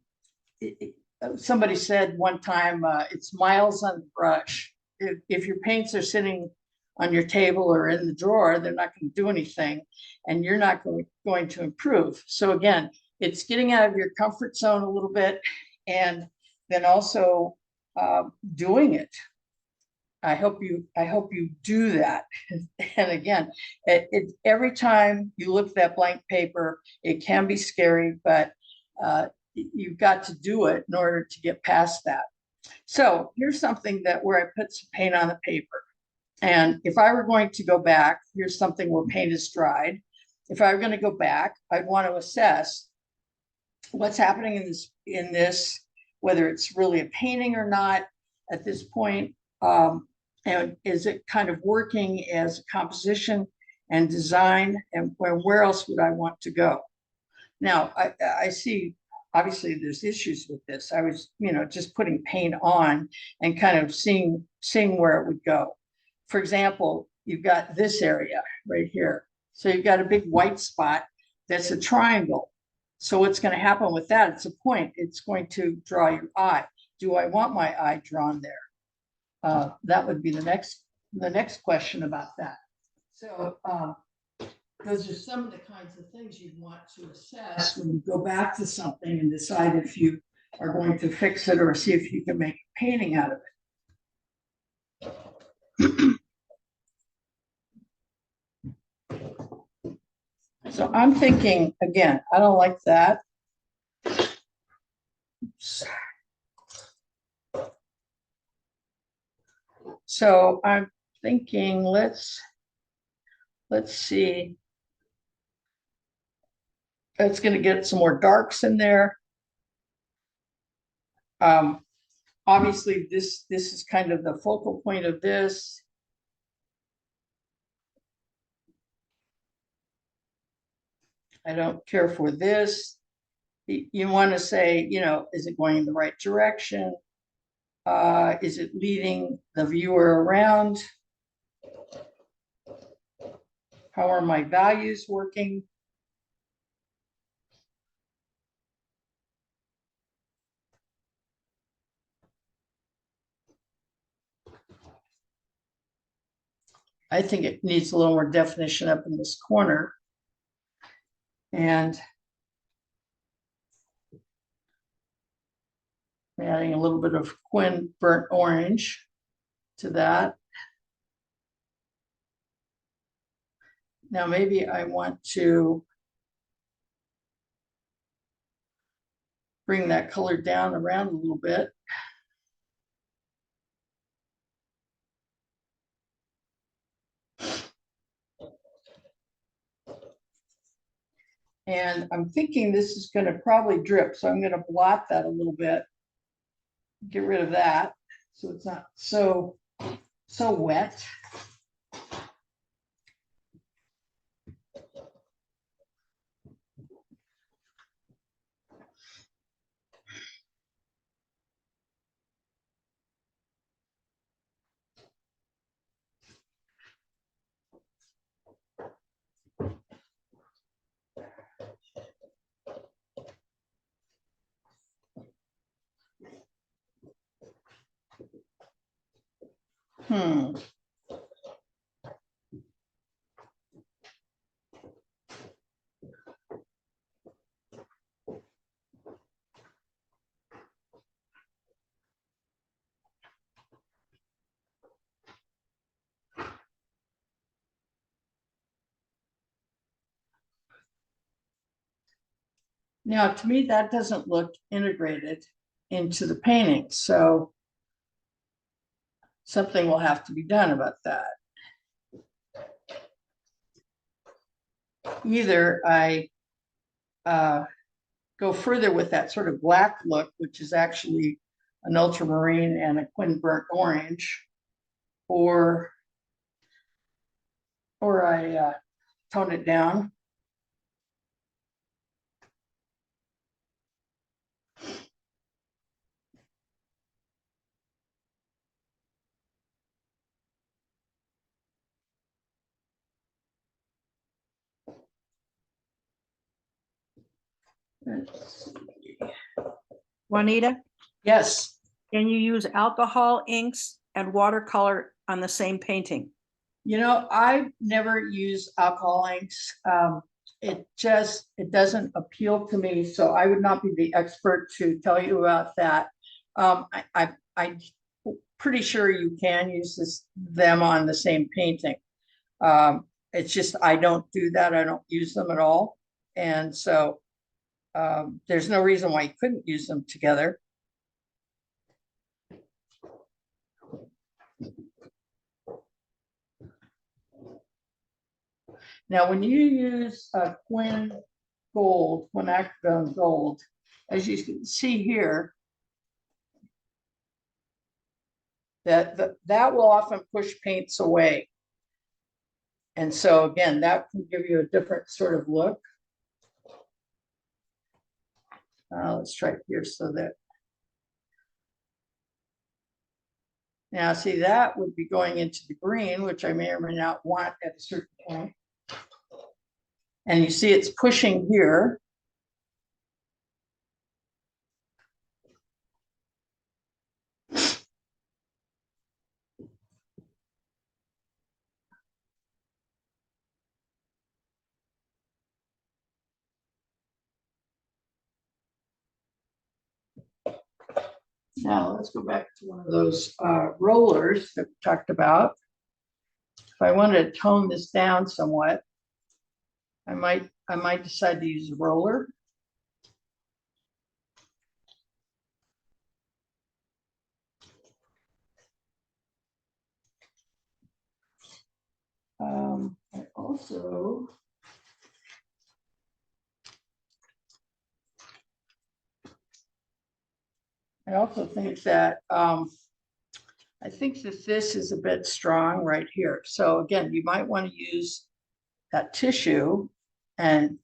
Somebody said one time, it's miles on the brush. If your paints are sitting on your table or in the drawer, they're not going to do anything, and you're not going to improve. So again, it's getting out of your comfort zone a little bit, and then also doing it. I hope you do that. And again, every time you look at that blank paper, it can be scary, but you've got to do it in order to get past that. So here's something where I put some paint on the paper. And if I were going to go back, here's something where paint is dried. If I were going to go back, I'd want to assess what's happening in this, whether it's really a painting or not at this point. And is it kind of working as a composition and design, and where else would I want to go? Now, I see, obviously there's issues with this. I was, just putting paint on and kind of seeing where it would go. For example, you've got this area right here. So you've got a big white spot that's a triangle. So what's going to happen with that? It's a point. It's going to draw your eye. Do I want my eye drawn there? That would be the next question about that. So those are some of the kinds of things you'd want to assess when you go back to something and decide if you are going to fix it or see if you can make a painting out of it. So I'm thinking, again, I don't like that. Oops. So I'm thinking, let's see. It's going to get some more darks in there. Obviously, this is kind of the focal point of this. I don't care for this. You want to say, is it going in the right direction? Is it leading the viewer around? How are my values working? I think it needs a little more definition up in this corner. And adding a little bit of Quin burnt orange to that. Now maybe I want to bring that color down around a little bit. And I'm thinking this is going to probably drip, so I'm going to blot that a little bit. Get rid of that so it's not so wet. Hmm. Now, to me, that doesn't look integrated into the painting, so something will have to be done about that. Either I go further with that sort of black look, which is actually an ultramarine and a quin burnt orange, or I tone it down. Let's see. Juanita, Yes, can you use alcohol inks and watercolor on the same painting? you know, I've never used alcohol inks. It doesn't appeal to me, so I would not be the expert to tell you about that. I'm pretty sure you can use them on the same painting. It's just, I don't do that. I don't use them at all. And so there's no reason why you couldn't use them together. Now, when you use a quin acetone gold, as you can see here, that will often push paints away. And so again, that can give you a different sort of look. Let's try it here so that. Now, see, that would be going into the green, which I may or may not want at a certain point. And you see it's pushing here. Now let's go back to one of those rollers that we talked about. If I want to tone this down somewhat, I might decide to use a roller. I also think that I think that this is a bit strong right here. So again, you might want to use that tissue and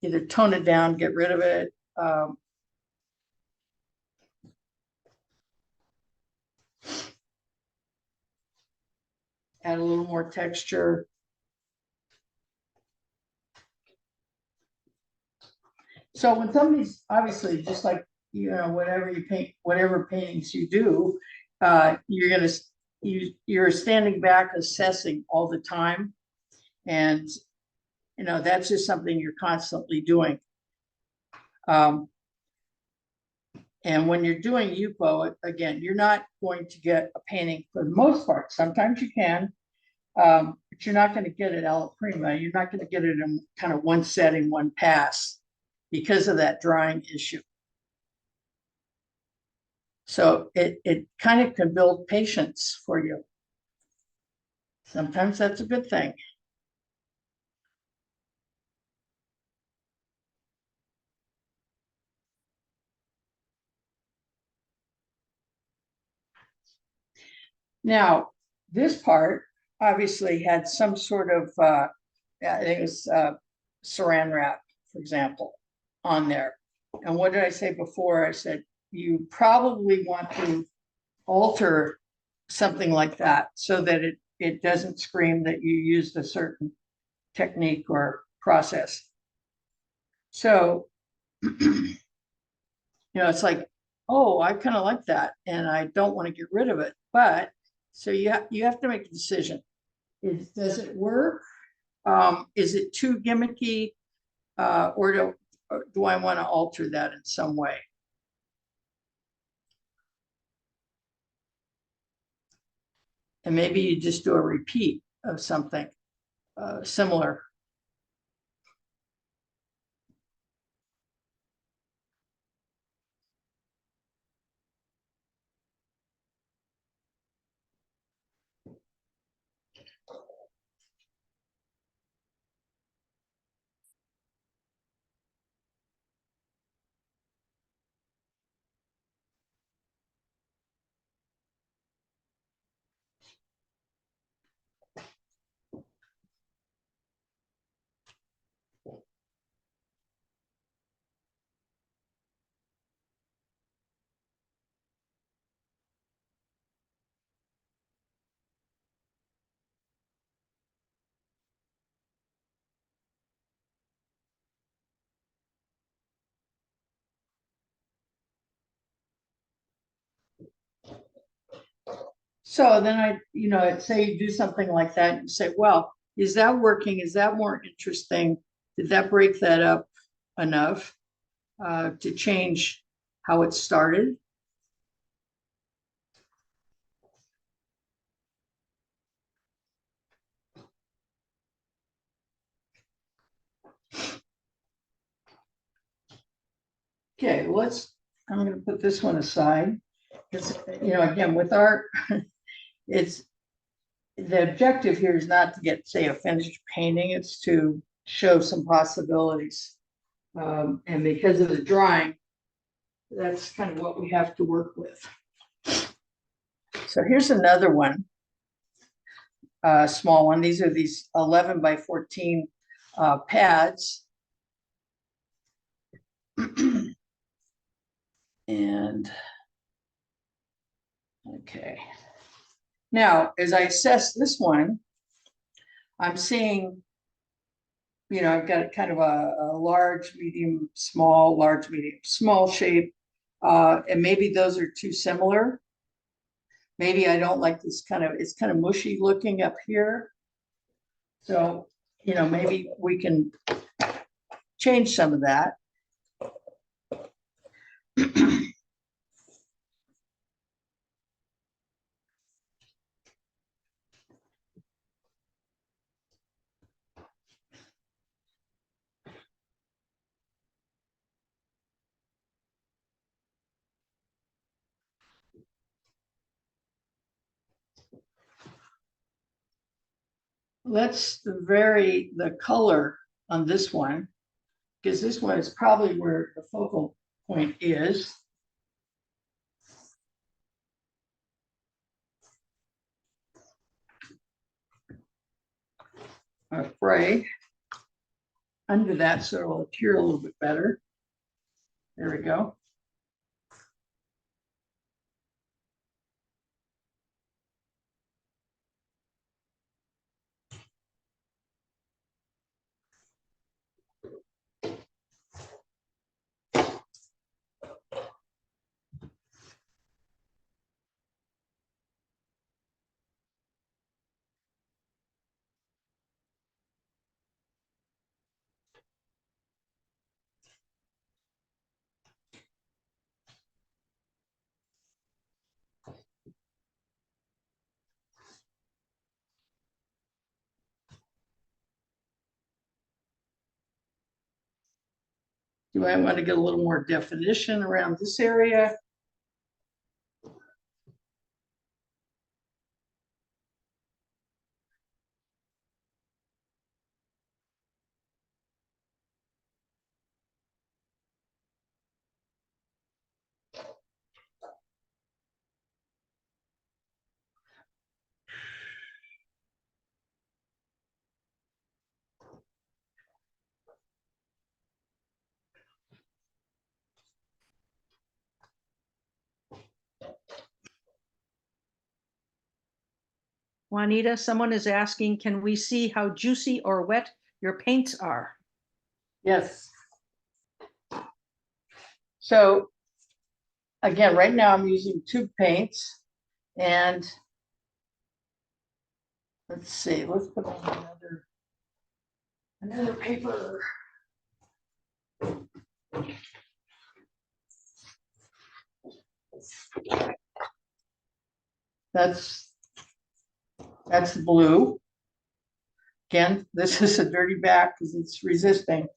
either tone it down, get rid of it. Add a little more texture. So when somebody's obviously, just like, you know, whatever you paint, whatever paintings you do, you're standing back assessing all the time. And, you know, that's just something you're constantly doing. And when you're doing Yupo, again, you're not going to get a painting for the most part. Sometimes you can, but you're not going to get it alla prima. You're not going to get it in kind of one setting, one pass, because of that drying issue. So it kind of can build patience for you. Sometimes that's a good thing. Now, this part obviously had some sort of, I think it was saran wrap, for example, on there. And what did I say before? I said, you probably want to alter something like that so that it doesn't scream that you used a certain technique or process. So, you know, it's like, oh, I kind of like that and I don't want to get rid of it. But so you have to make a decision. Does it work? Is it too gimmicky? Or do I want to alter that in some way? And maybe you just do a repeat of something similar. So then I'd say you do something like that and say, well, is that working? Is that more interesting? Did that break that up enough to change how it started? Okay, I'm gonna put this one aside. Because, again, with art, it's, the objective here is not to get, say, a finished painting, it's to show some possibilities. And because of the drawing, that's kind of what we have to work with. So here's another one, small one. These are these 11 by 14 pads. And okay. Now, as I assess this one, I'm seeing, I've got kind of a large, medium, small, large, medium, small shape. And maybe those are too similar. Maybe I don't like this it's kind of mushy looking up here. So, maybe we can change some of that. Let's vary the color on this one, because this one is probably where the focal point is. Gray under that, so it'll appear a little bit better. There we go. Do I want to get a little more definition around this area? Juanita, someone is asking, can we see how juicy or wet your paints are? Yes. So again, right now I'm using tube paints, and let's see, let's put on another paper. That's blue. Again, this is a dirty back because it's resisting.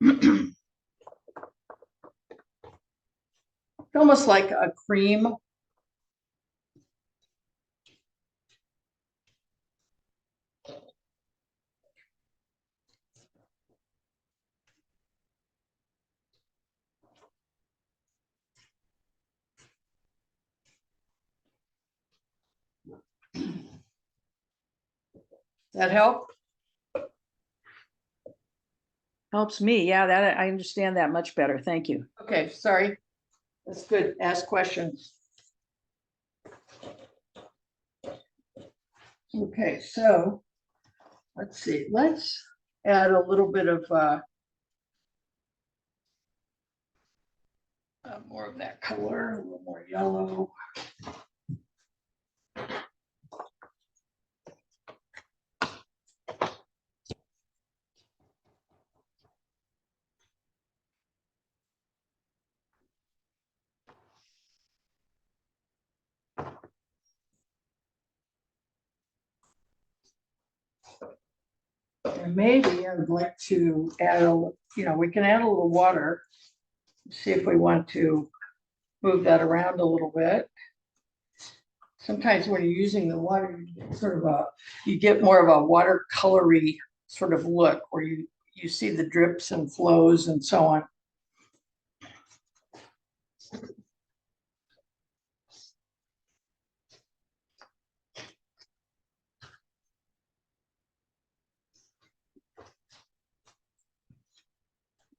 It's almost like a cream. That help? Helps me. Yeah, that I understand that much better. Thank you. Okay, sorry. That's good. Ask questions. Okay, so let's see. Let's add a little bit of more of that color, a little more yellow. And maybe I would like to add we can add a little water. See if we want to move that around a little bit. Sometimes when you're using the water, you get more of a watercolory sort of look where you see the drips and flows and so on.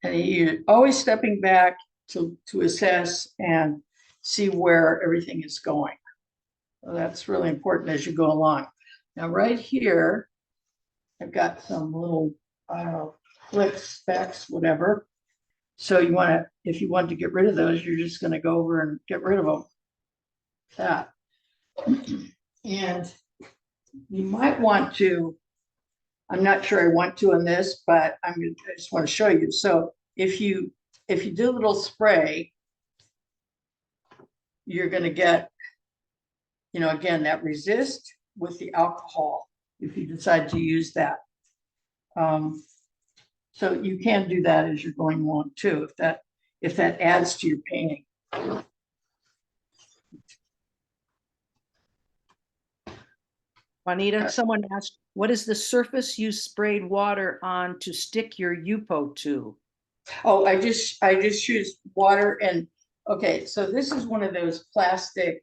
And you're always stepping back to assess and see where everything is going. So that's really important as you go along. Now, right here, I've got some little, I don't know, flicks, specks, whatever. So if you want to get rid of those, you're just going to go over and get rid of them. That. And you might want to, I'm not sure I want to on this, but I just want to show you. So if you do a little spray, you're going to get, again, that resist with the alcohol, if you decide to use that. So you can do that as you're going along too, if that adds to your painting. Juanita, someone asked, what is the surface you sprayed water on to stick your Yupo to? Oh, I just used water and, okay, so this is one of those plastic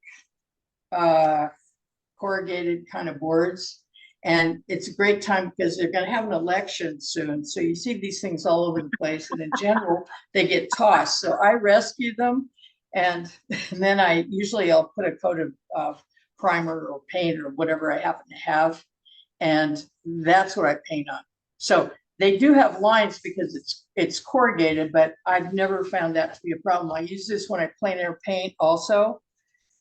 corrugated kind of boards. And it's a great time because they're going to have an election soon. So you see these things all over the place. And in general, they get tossed. So I rescue them. And then I'll put a coat of primer or paint or whatever I happen to have. And that's what I paint on. So they do have lines because it's corrugated, but I've never found that to be a problem. I use this when I plein air paint also.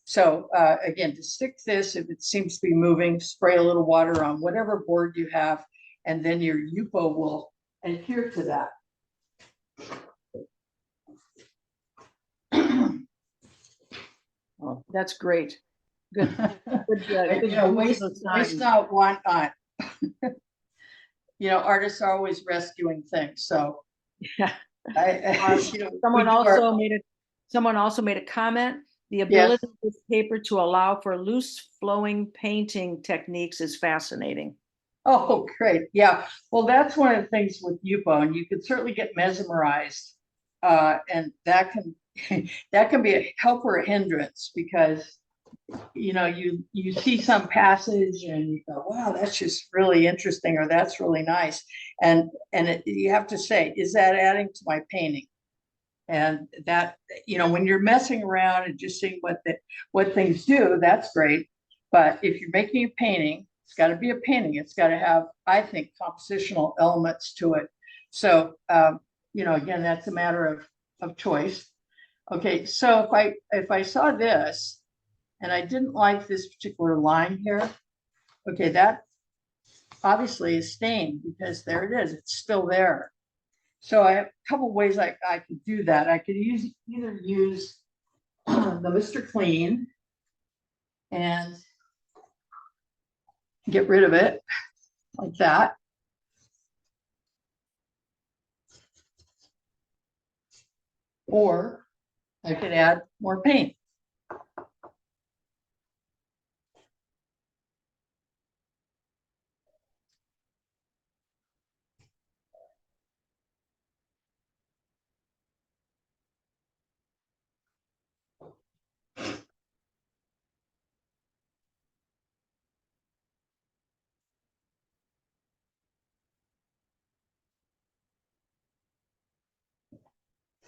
So again, to stick this, if it seems to be moving, spray a little water on whatever board you have, and then your Yupo will adhere to that. Oh, that's great. Good. Waste not, want not. Artists are always rescuing things. So yeah. someone also made a comment. The ability of this paper to allow for loose flowing painting techniques is fascinating. Oh, great. Yeah. Well, that's one of the things with Yupo, and you can certainly get mesmerized. And that can be a help or a hindrance because, you see some passage and you go, wow, that's just really interesting, or that's really nice. And you have to say, is that adding to my painting? And that, when you're messing around and just seeing what things do, that's great. But if you're making a painting, it's got to be a painting. It's got to have, I think, compositional elements to it. So, again, that's a matter of choice. Okay, so if I saw this and I didn't like this particular line here, okay, that obviously is stained because there it is. It's still there. So I have a couple of ways I could do that. I could either use the Mr. Clean and get rid of it like that. Or I could add more paint.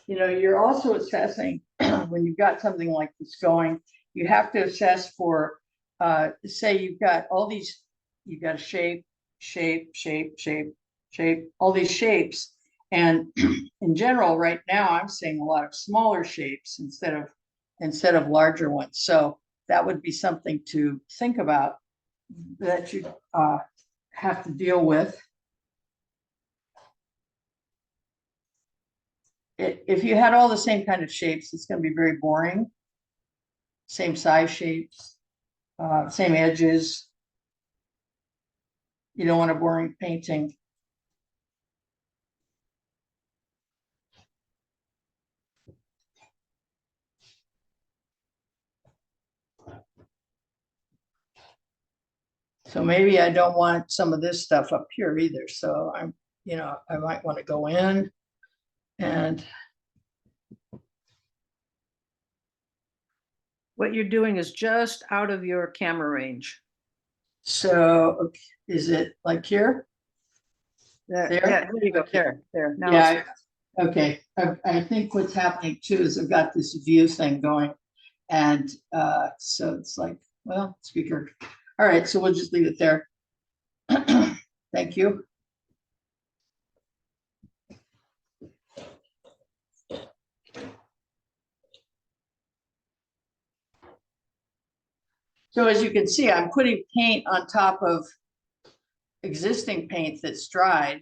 You're also assessing when you've got something like this going, you have to assess for, say you've got all these, you've got a shape, all these shapes. And in general, right now, I'm seeing a lot of smaller shapes instead of larger ones. So that would be something to think about that you have to deal with. If you had all the same kind of shapes, it's going to be very boring. Same size shapes, same edges. You don't want a boring painting. So maybe I don't want some of this stuff up here either. So I'm, I might want to go in and What you're doing is just out of your camera range. so okay, is it like here? There, There? yeah, there you go, Okay. there. Now Yeah, it's- okay. I think what's happening too is I've got this view thing going. And so it's like, well, speaker. All right, so we'll just leave it there. Thank you. So as you can see, I'm putting paint on top of existing paint that's dried.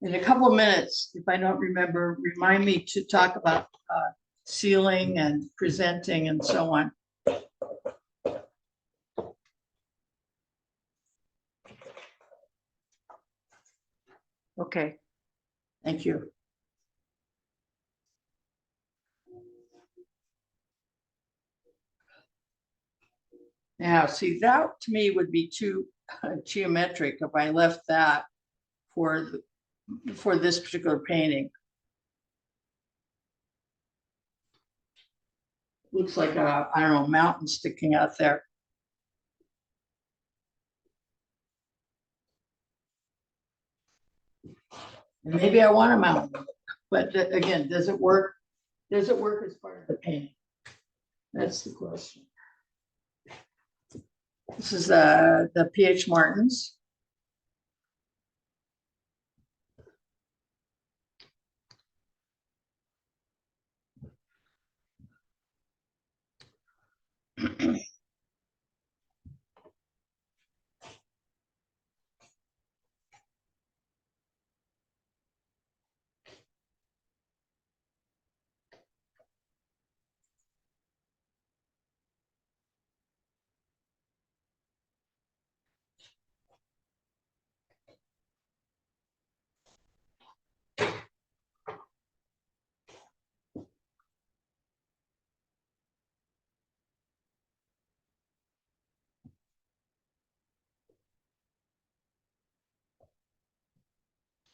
In a couple of minutes, if I don't remember, remind me to talk about sealing and presenting and so on. Okay, Thank you. Now, see, that to me would be too geometric if I left that for this particular painting. Looks like a, I don't know, mountain sticking out there. And maybe I want a mountain, but again, does it work? Does it work as part of the painting? That's the question. This is the PH Martins.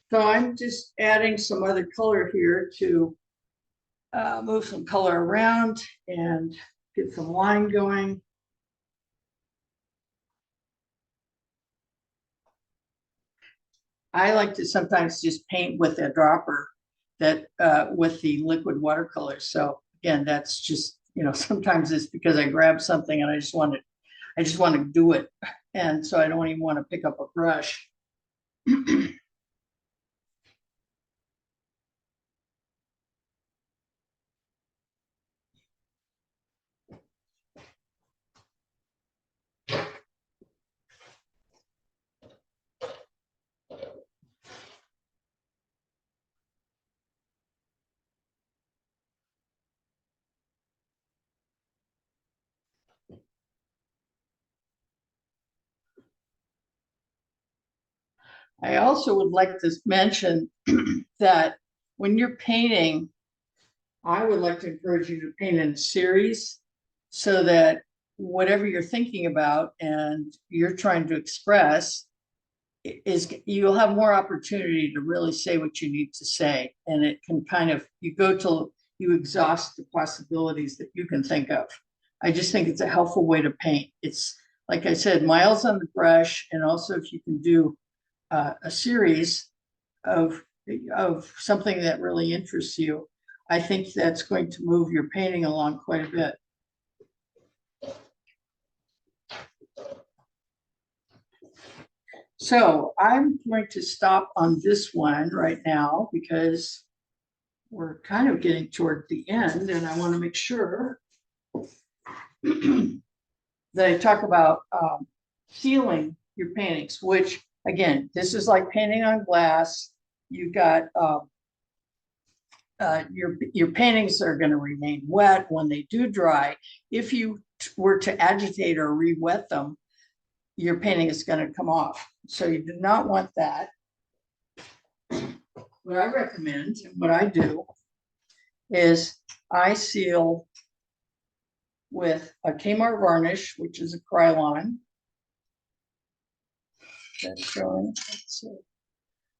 So I'm just adding some other color here to move some color around and get some line going. I like to sometimes just paint with a dropper that with the liquid watercolor. So again, that's just, sometimes it's because I grab something and I just want to do it. And so I don't even want to pick up a brush. I also would like to mention that when you're painting, I would like to encourage you to paint in a series so that whatever you're thinking about and you're trying to express is you'll have more opportunity to really say what you need to say. And it can kind of, you go till you exhaust the possibilities that you can think of. I just think it's a helpful way to paint. It's, like I said, miles on the brush. And also if you can do a series of something that really interests you, I think that's going to move your painting along quite a bit. So I'm going to stop on this one right now because we're kind of getting toward the end and I want to make sure they talk about sealing your paintings, which again, this is like painting on glass. You've got your paintings are going to remain wet when they do dry. If you were to agitate or re-wet them, your painting is going to come off. So you do not want that. What I recommend and what I do is I seal with a Kmart varnish, which is a Krylon. That's showing.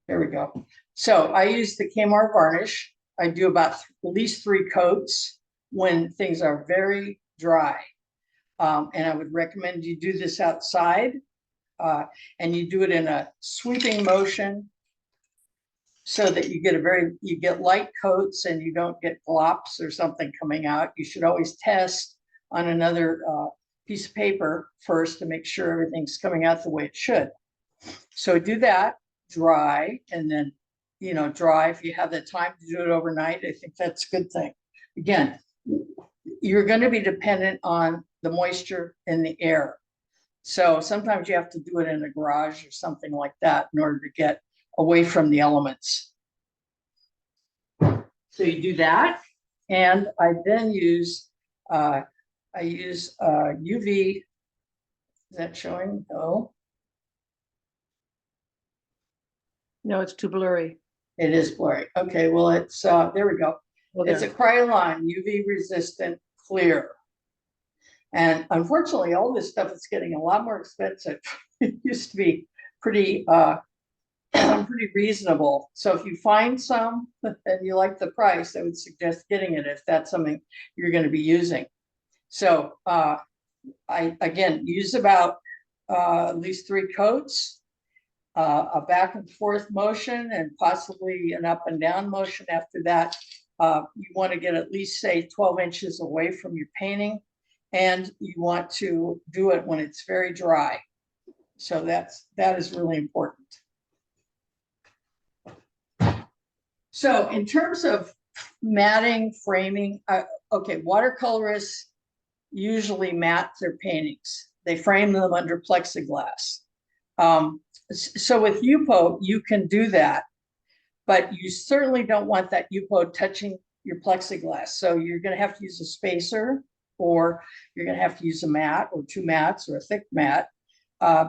There we go. So I use the Kmart varnish. I do about at least 3 coats when things are very dry. And I would recommend you do this outside and you do it in a sweeping motion so that you get light coats and you don't get glops or something coming out. You should always test on another piece of paper first to make sure everything's coming out the way it should. So do that, dry, and then, dry. If you have the time to do it overnight, I think that's a good thing. Again, you're going to be dependent on the moisture in the air. So sometimes you have to do it in a garage or something like that in order to get away from the elements. So you do that. And I then use, UV. Is that showing? No. No, it's too blurry. It is blurry. Okay, well, it's, there we go. Well, It's a Krylon UV resistant clear. And unfortunately, all this stuff is getting a lot more expensive. It used to be pretty reasonable. So if you find some and you like the price, I would suggest getting it if that's something you're going to be using. So I again use about at least 3 coats, a back and forth motion, and possibly an up and down motion after that. You want to get at least, say, 12 inches away from your painting, and you want to do it when it's very dry. So that is really important. So in terms of matting, framing, okay, watercolorists usually mat their paintings. They frame them under plexiglass. So with Yupo, you can do that, but you certainly don't want that Yupo touching your plexiglass. So you're going to have to use a spacer, or you're going to have to use a mat or 2 mats or a thick mat,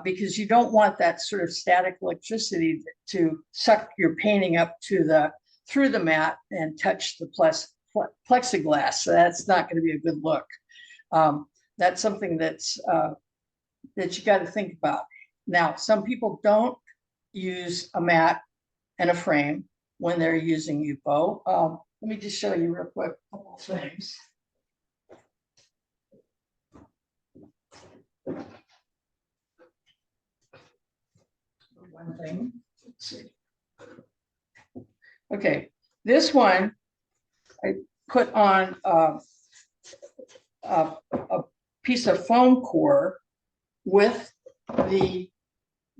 because you don't want that sort of static electricity to suck your painting up through the mat and touch the plexiglass. So that's not going to be a good look. That's something that you got to think about. Now, some people don't use a mat and a frame when they're using Yupo. Let me just show you real quick a couple of things. One thing, let's see. Okay, this one I put on a piece of foam core with the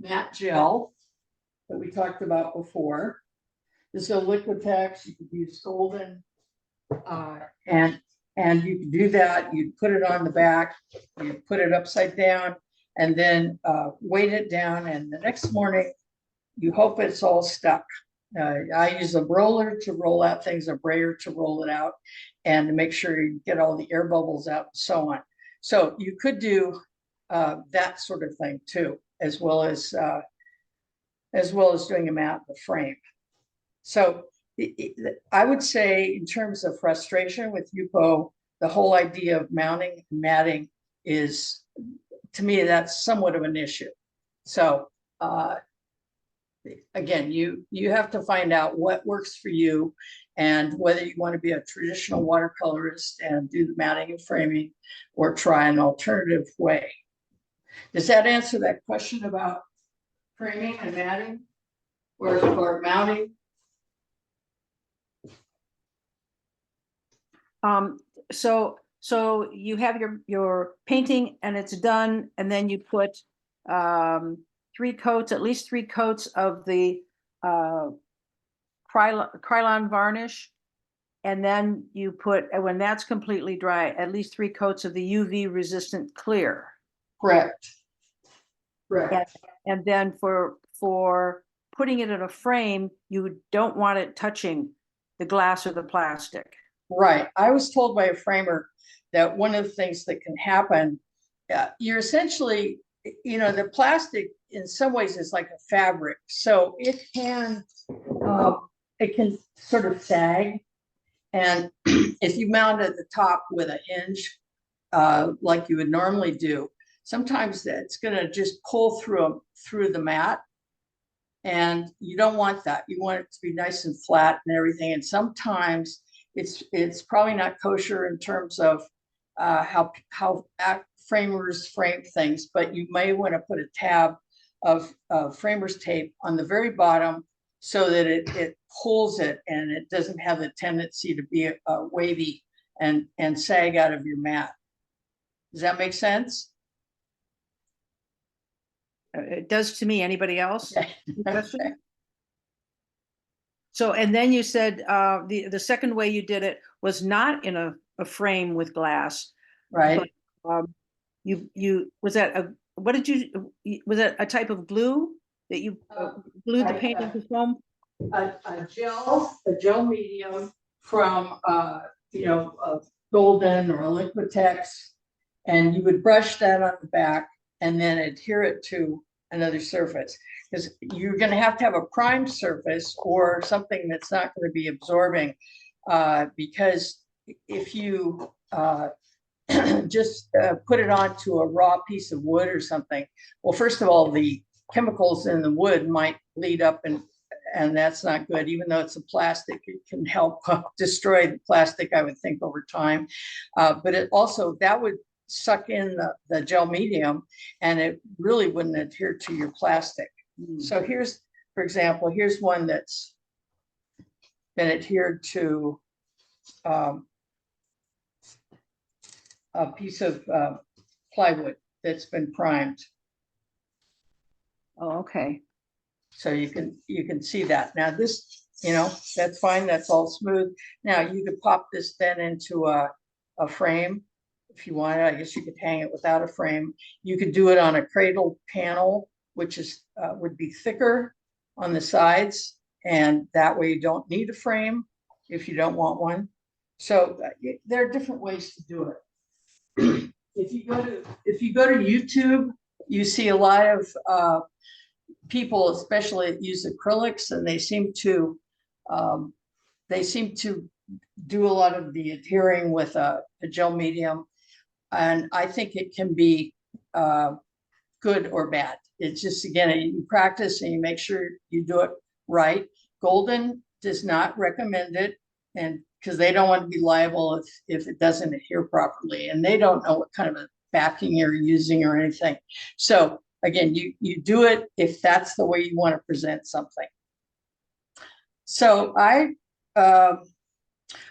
matte gel that we talked about before. This is a Liquitex. You could use golden, and you can do that. You put it on the back, you put it upside down, and then weight it down. And the next morning, you hope it's all stuck. I use a roller to roll out things, a brayer to roll it out, and to make sure you get all the air bubbles out and so on. So you could do that sort of thing too, as well as doing a mat and a frame. So I would say, in terms of frustration with Yupo, the whole idea of mounting and matting is, to me, that's somewhat of an issue. So again, you have to find out what works for you, and whether you want to be a traditional watercolorist and do the matting and framing, or try an alternative way. Does that answer that question about framing and matting or mounting? So you have your painting and it's done, and then you put 3 coats, at least 3 coats of the Krylon varnish And then you put, and when that's completely dry, at least 3 coats of the UV resistant clear. Correct. And, Correct. and then for putting it in a frame, you don't want it touching the glass or the plastic. Right. I was told by a framer that one of the things that can happen, you're essentially, the plastic in some ways is like a fabric. So it can sort of sag. And if you mount at the top with a hinge, like you would normally do, sometimes it's going to just pull through the mat. And you don't want that. You want it to be nice and flat and everything. And sometimes it's probably not kosher in terms of how framers frame things, but you may want to put a tab of framers tape on the very bottom so that it pulls it and it doesn't have the tendency to be wavy and sag out of your mat. Does that make sense? It does to me. Anybody else? Okay. So, and then you said the second way you did it was not in a frame with glass, Right. but you was that was that a type of glue that you glued the paint into foam? A gel medium from Golden or Liquitex, and you would brush that on the back and then adhere it to another surface, because you're going to have a primed surface or something that's not going to be absorbing, because if you just put it onto a raw piece of wood or something, well, first of all, the chemicals in the wood might lead up, and that's not good. Even though it's a plastic, it can help destroy the plastic, I would think, over time. But it also, that would suck in the gel medium, and it really wouldn't adhere to your plastic. So here's, for example, here's one that's been adhered to a piece of plywood that's been primed. Oh, okay. So you can see that. Now this, that's fine. That's all smooth. Now you could pop this then into a frame if you wanted. I guess you could hang it without a frame. You could do it on a cradle panel, which is would be thicker on the sides, and that way you don't need a frame if you don't want one. So there are different ways to do it. If you go to YouTube, you see a lot of people, especially that use acrylics, and they seem to do a lot of the adhering with a gel medium, and I think it can be good or bad. It's just, again, you practice and you make sure you do it right. Golden does not recommend it, and because they don't want to be liable if it doesn't adhere properly, and they don't know what kind of a backing you're using or anything. So again, you do it if that's the way you want to present something. So I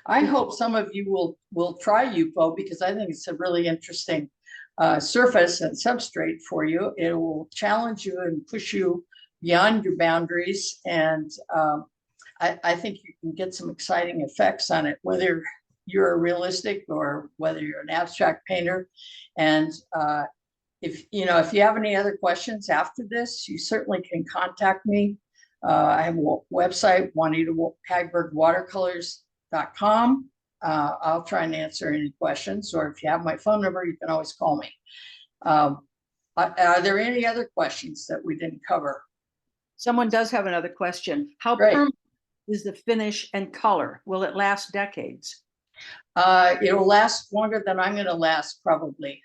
hope some of you will try Yupo, because I think it's a really interesting surface and substrate for you. It will challenge you and push you beyond your boundaries, and I think you can get some exciting effects on it, whether you're a realistic or whether you're an abstract painter. And if you have any other questions after this, you certainly can contact me. I have a website, Juanita Hagberg Watercolors.com. I'll try and answer any questions, or if you have my phone number, you can always call me. Are there any other questions that we didn't cover? Someone does have another question. How Great. permanent is the finish and color? Will it last decades? It'll last longer than I'm going to last, probably.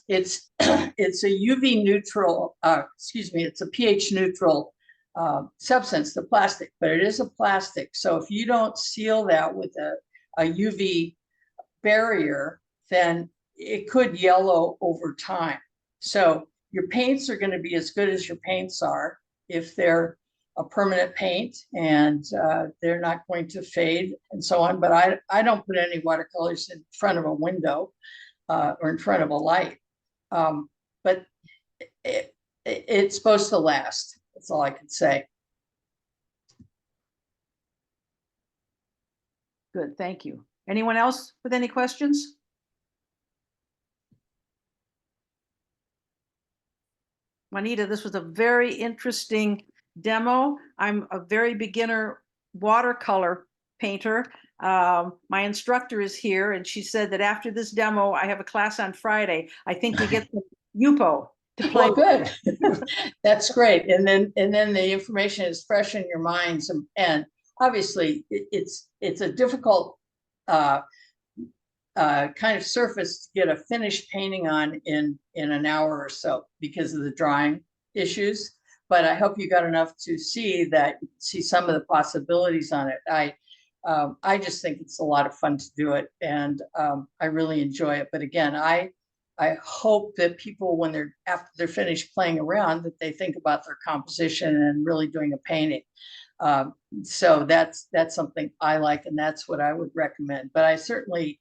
It's a UV neutral, it's a pH neutral substance, the plastic, but it is a plastic. So if you don't seal that with a UV barrier, then it could yellow over time. So your paints are going to be as good as your paints are if they're a permanent paint, and they're not going to fade and so on. But I don't put any watercolors in front of a window or in front of a light. But it's supposed to last. That's all I can say. Good, thank you. Anyone else with any questions? Juanita, this was a very interesting demo. I'm a very beginner watercolor painter. My instructor is here and she said that after this demo, I have a class on Friday. I think we get some Yupo to play. Well, good. That's great. And then the information is fresh in your minds. And obviously it's a difficult kind of surface to get a finished painting on in an hour or so because of the drying issues. But I hope you got enough to see some of the possibilities on it. I just think it's a lot of fun to do it, and I really enjoy it. But again, I hope that people, when after they're finished playing around, that they think about their composition and really doing a painting. So that's something I like, and that's what I would recommend. But I certainly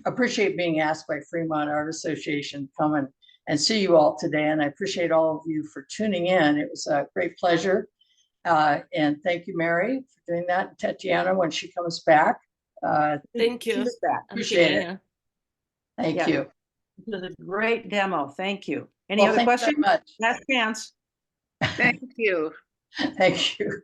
appreciate being asked by Fremont Art Association to come and see you all today. And I appreciate all of you for tuning in. It was a great pleasure. And thank you, Mary, for doing that. And Tatiana, when she comes back. Thank you. She's back. Appreciate it. Yeah. Thank Yeah. you. It was a great demo. Thank you. Any Well, other thank you very questions? much. Last chance. Thank you. Thank you.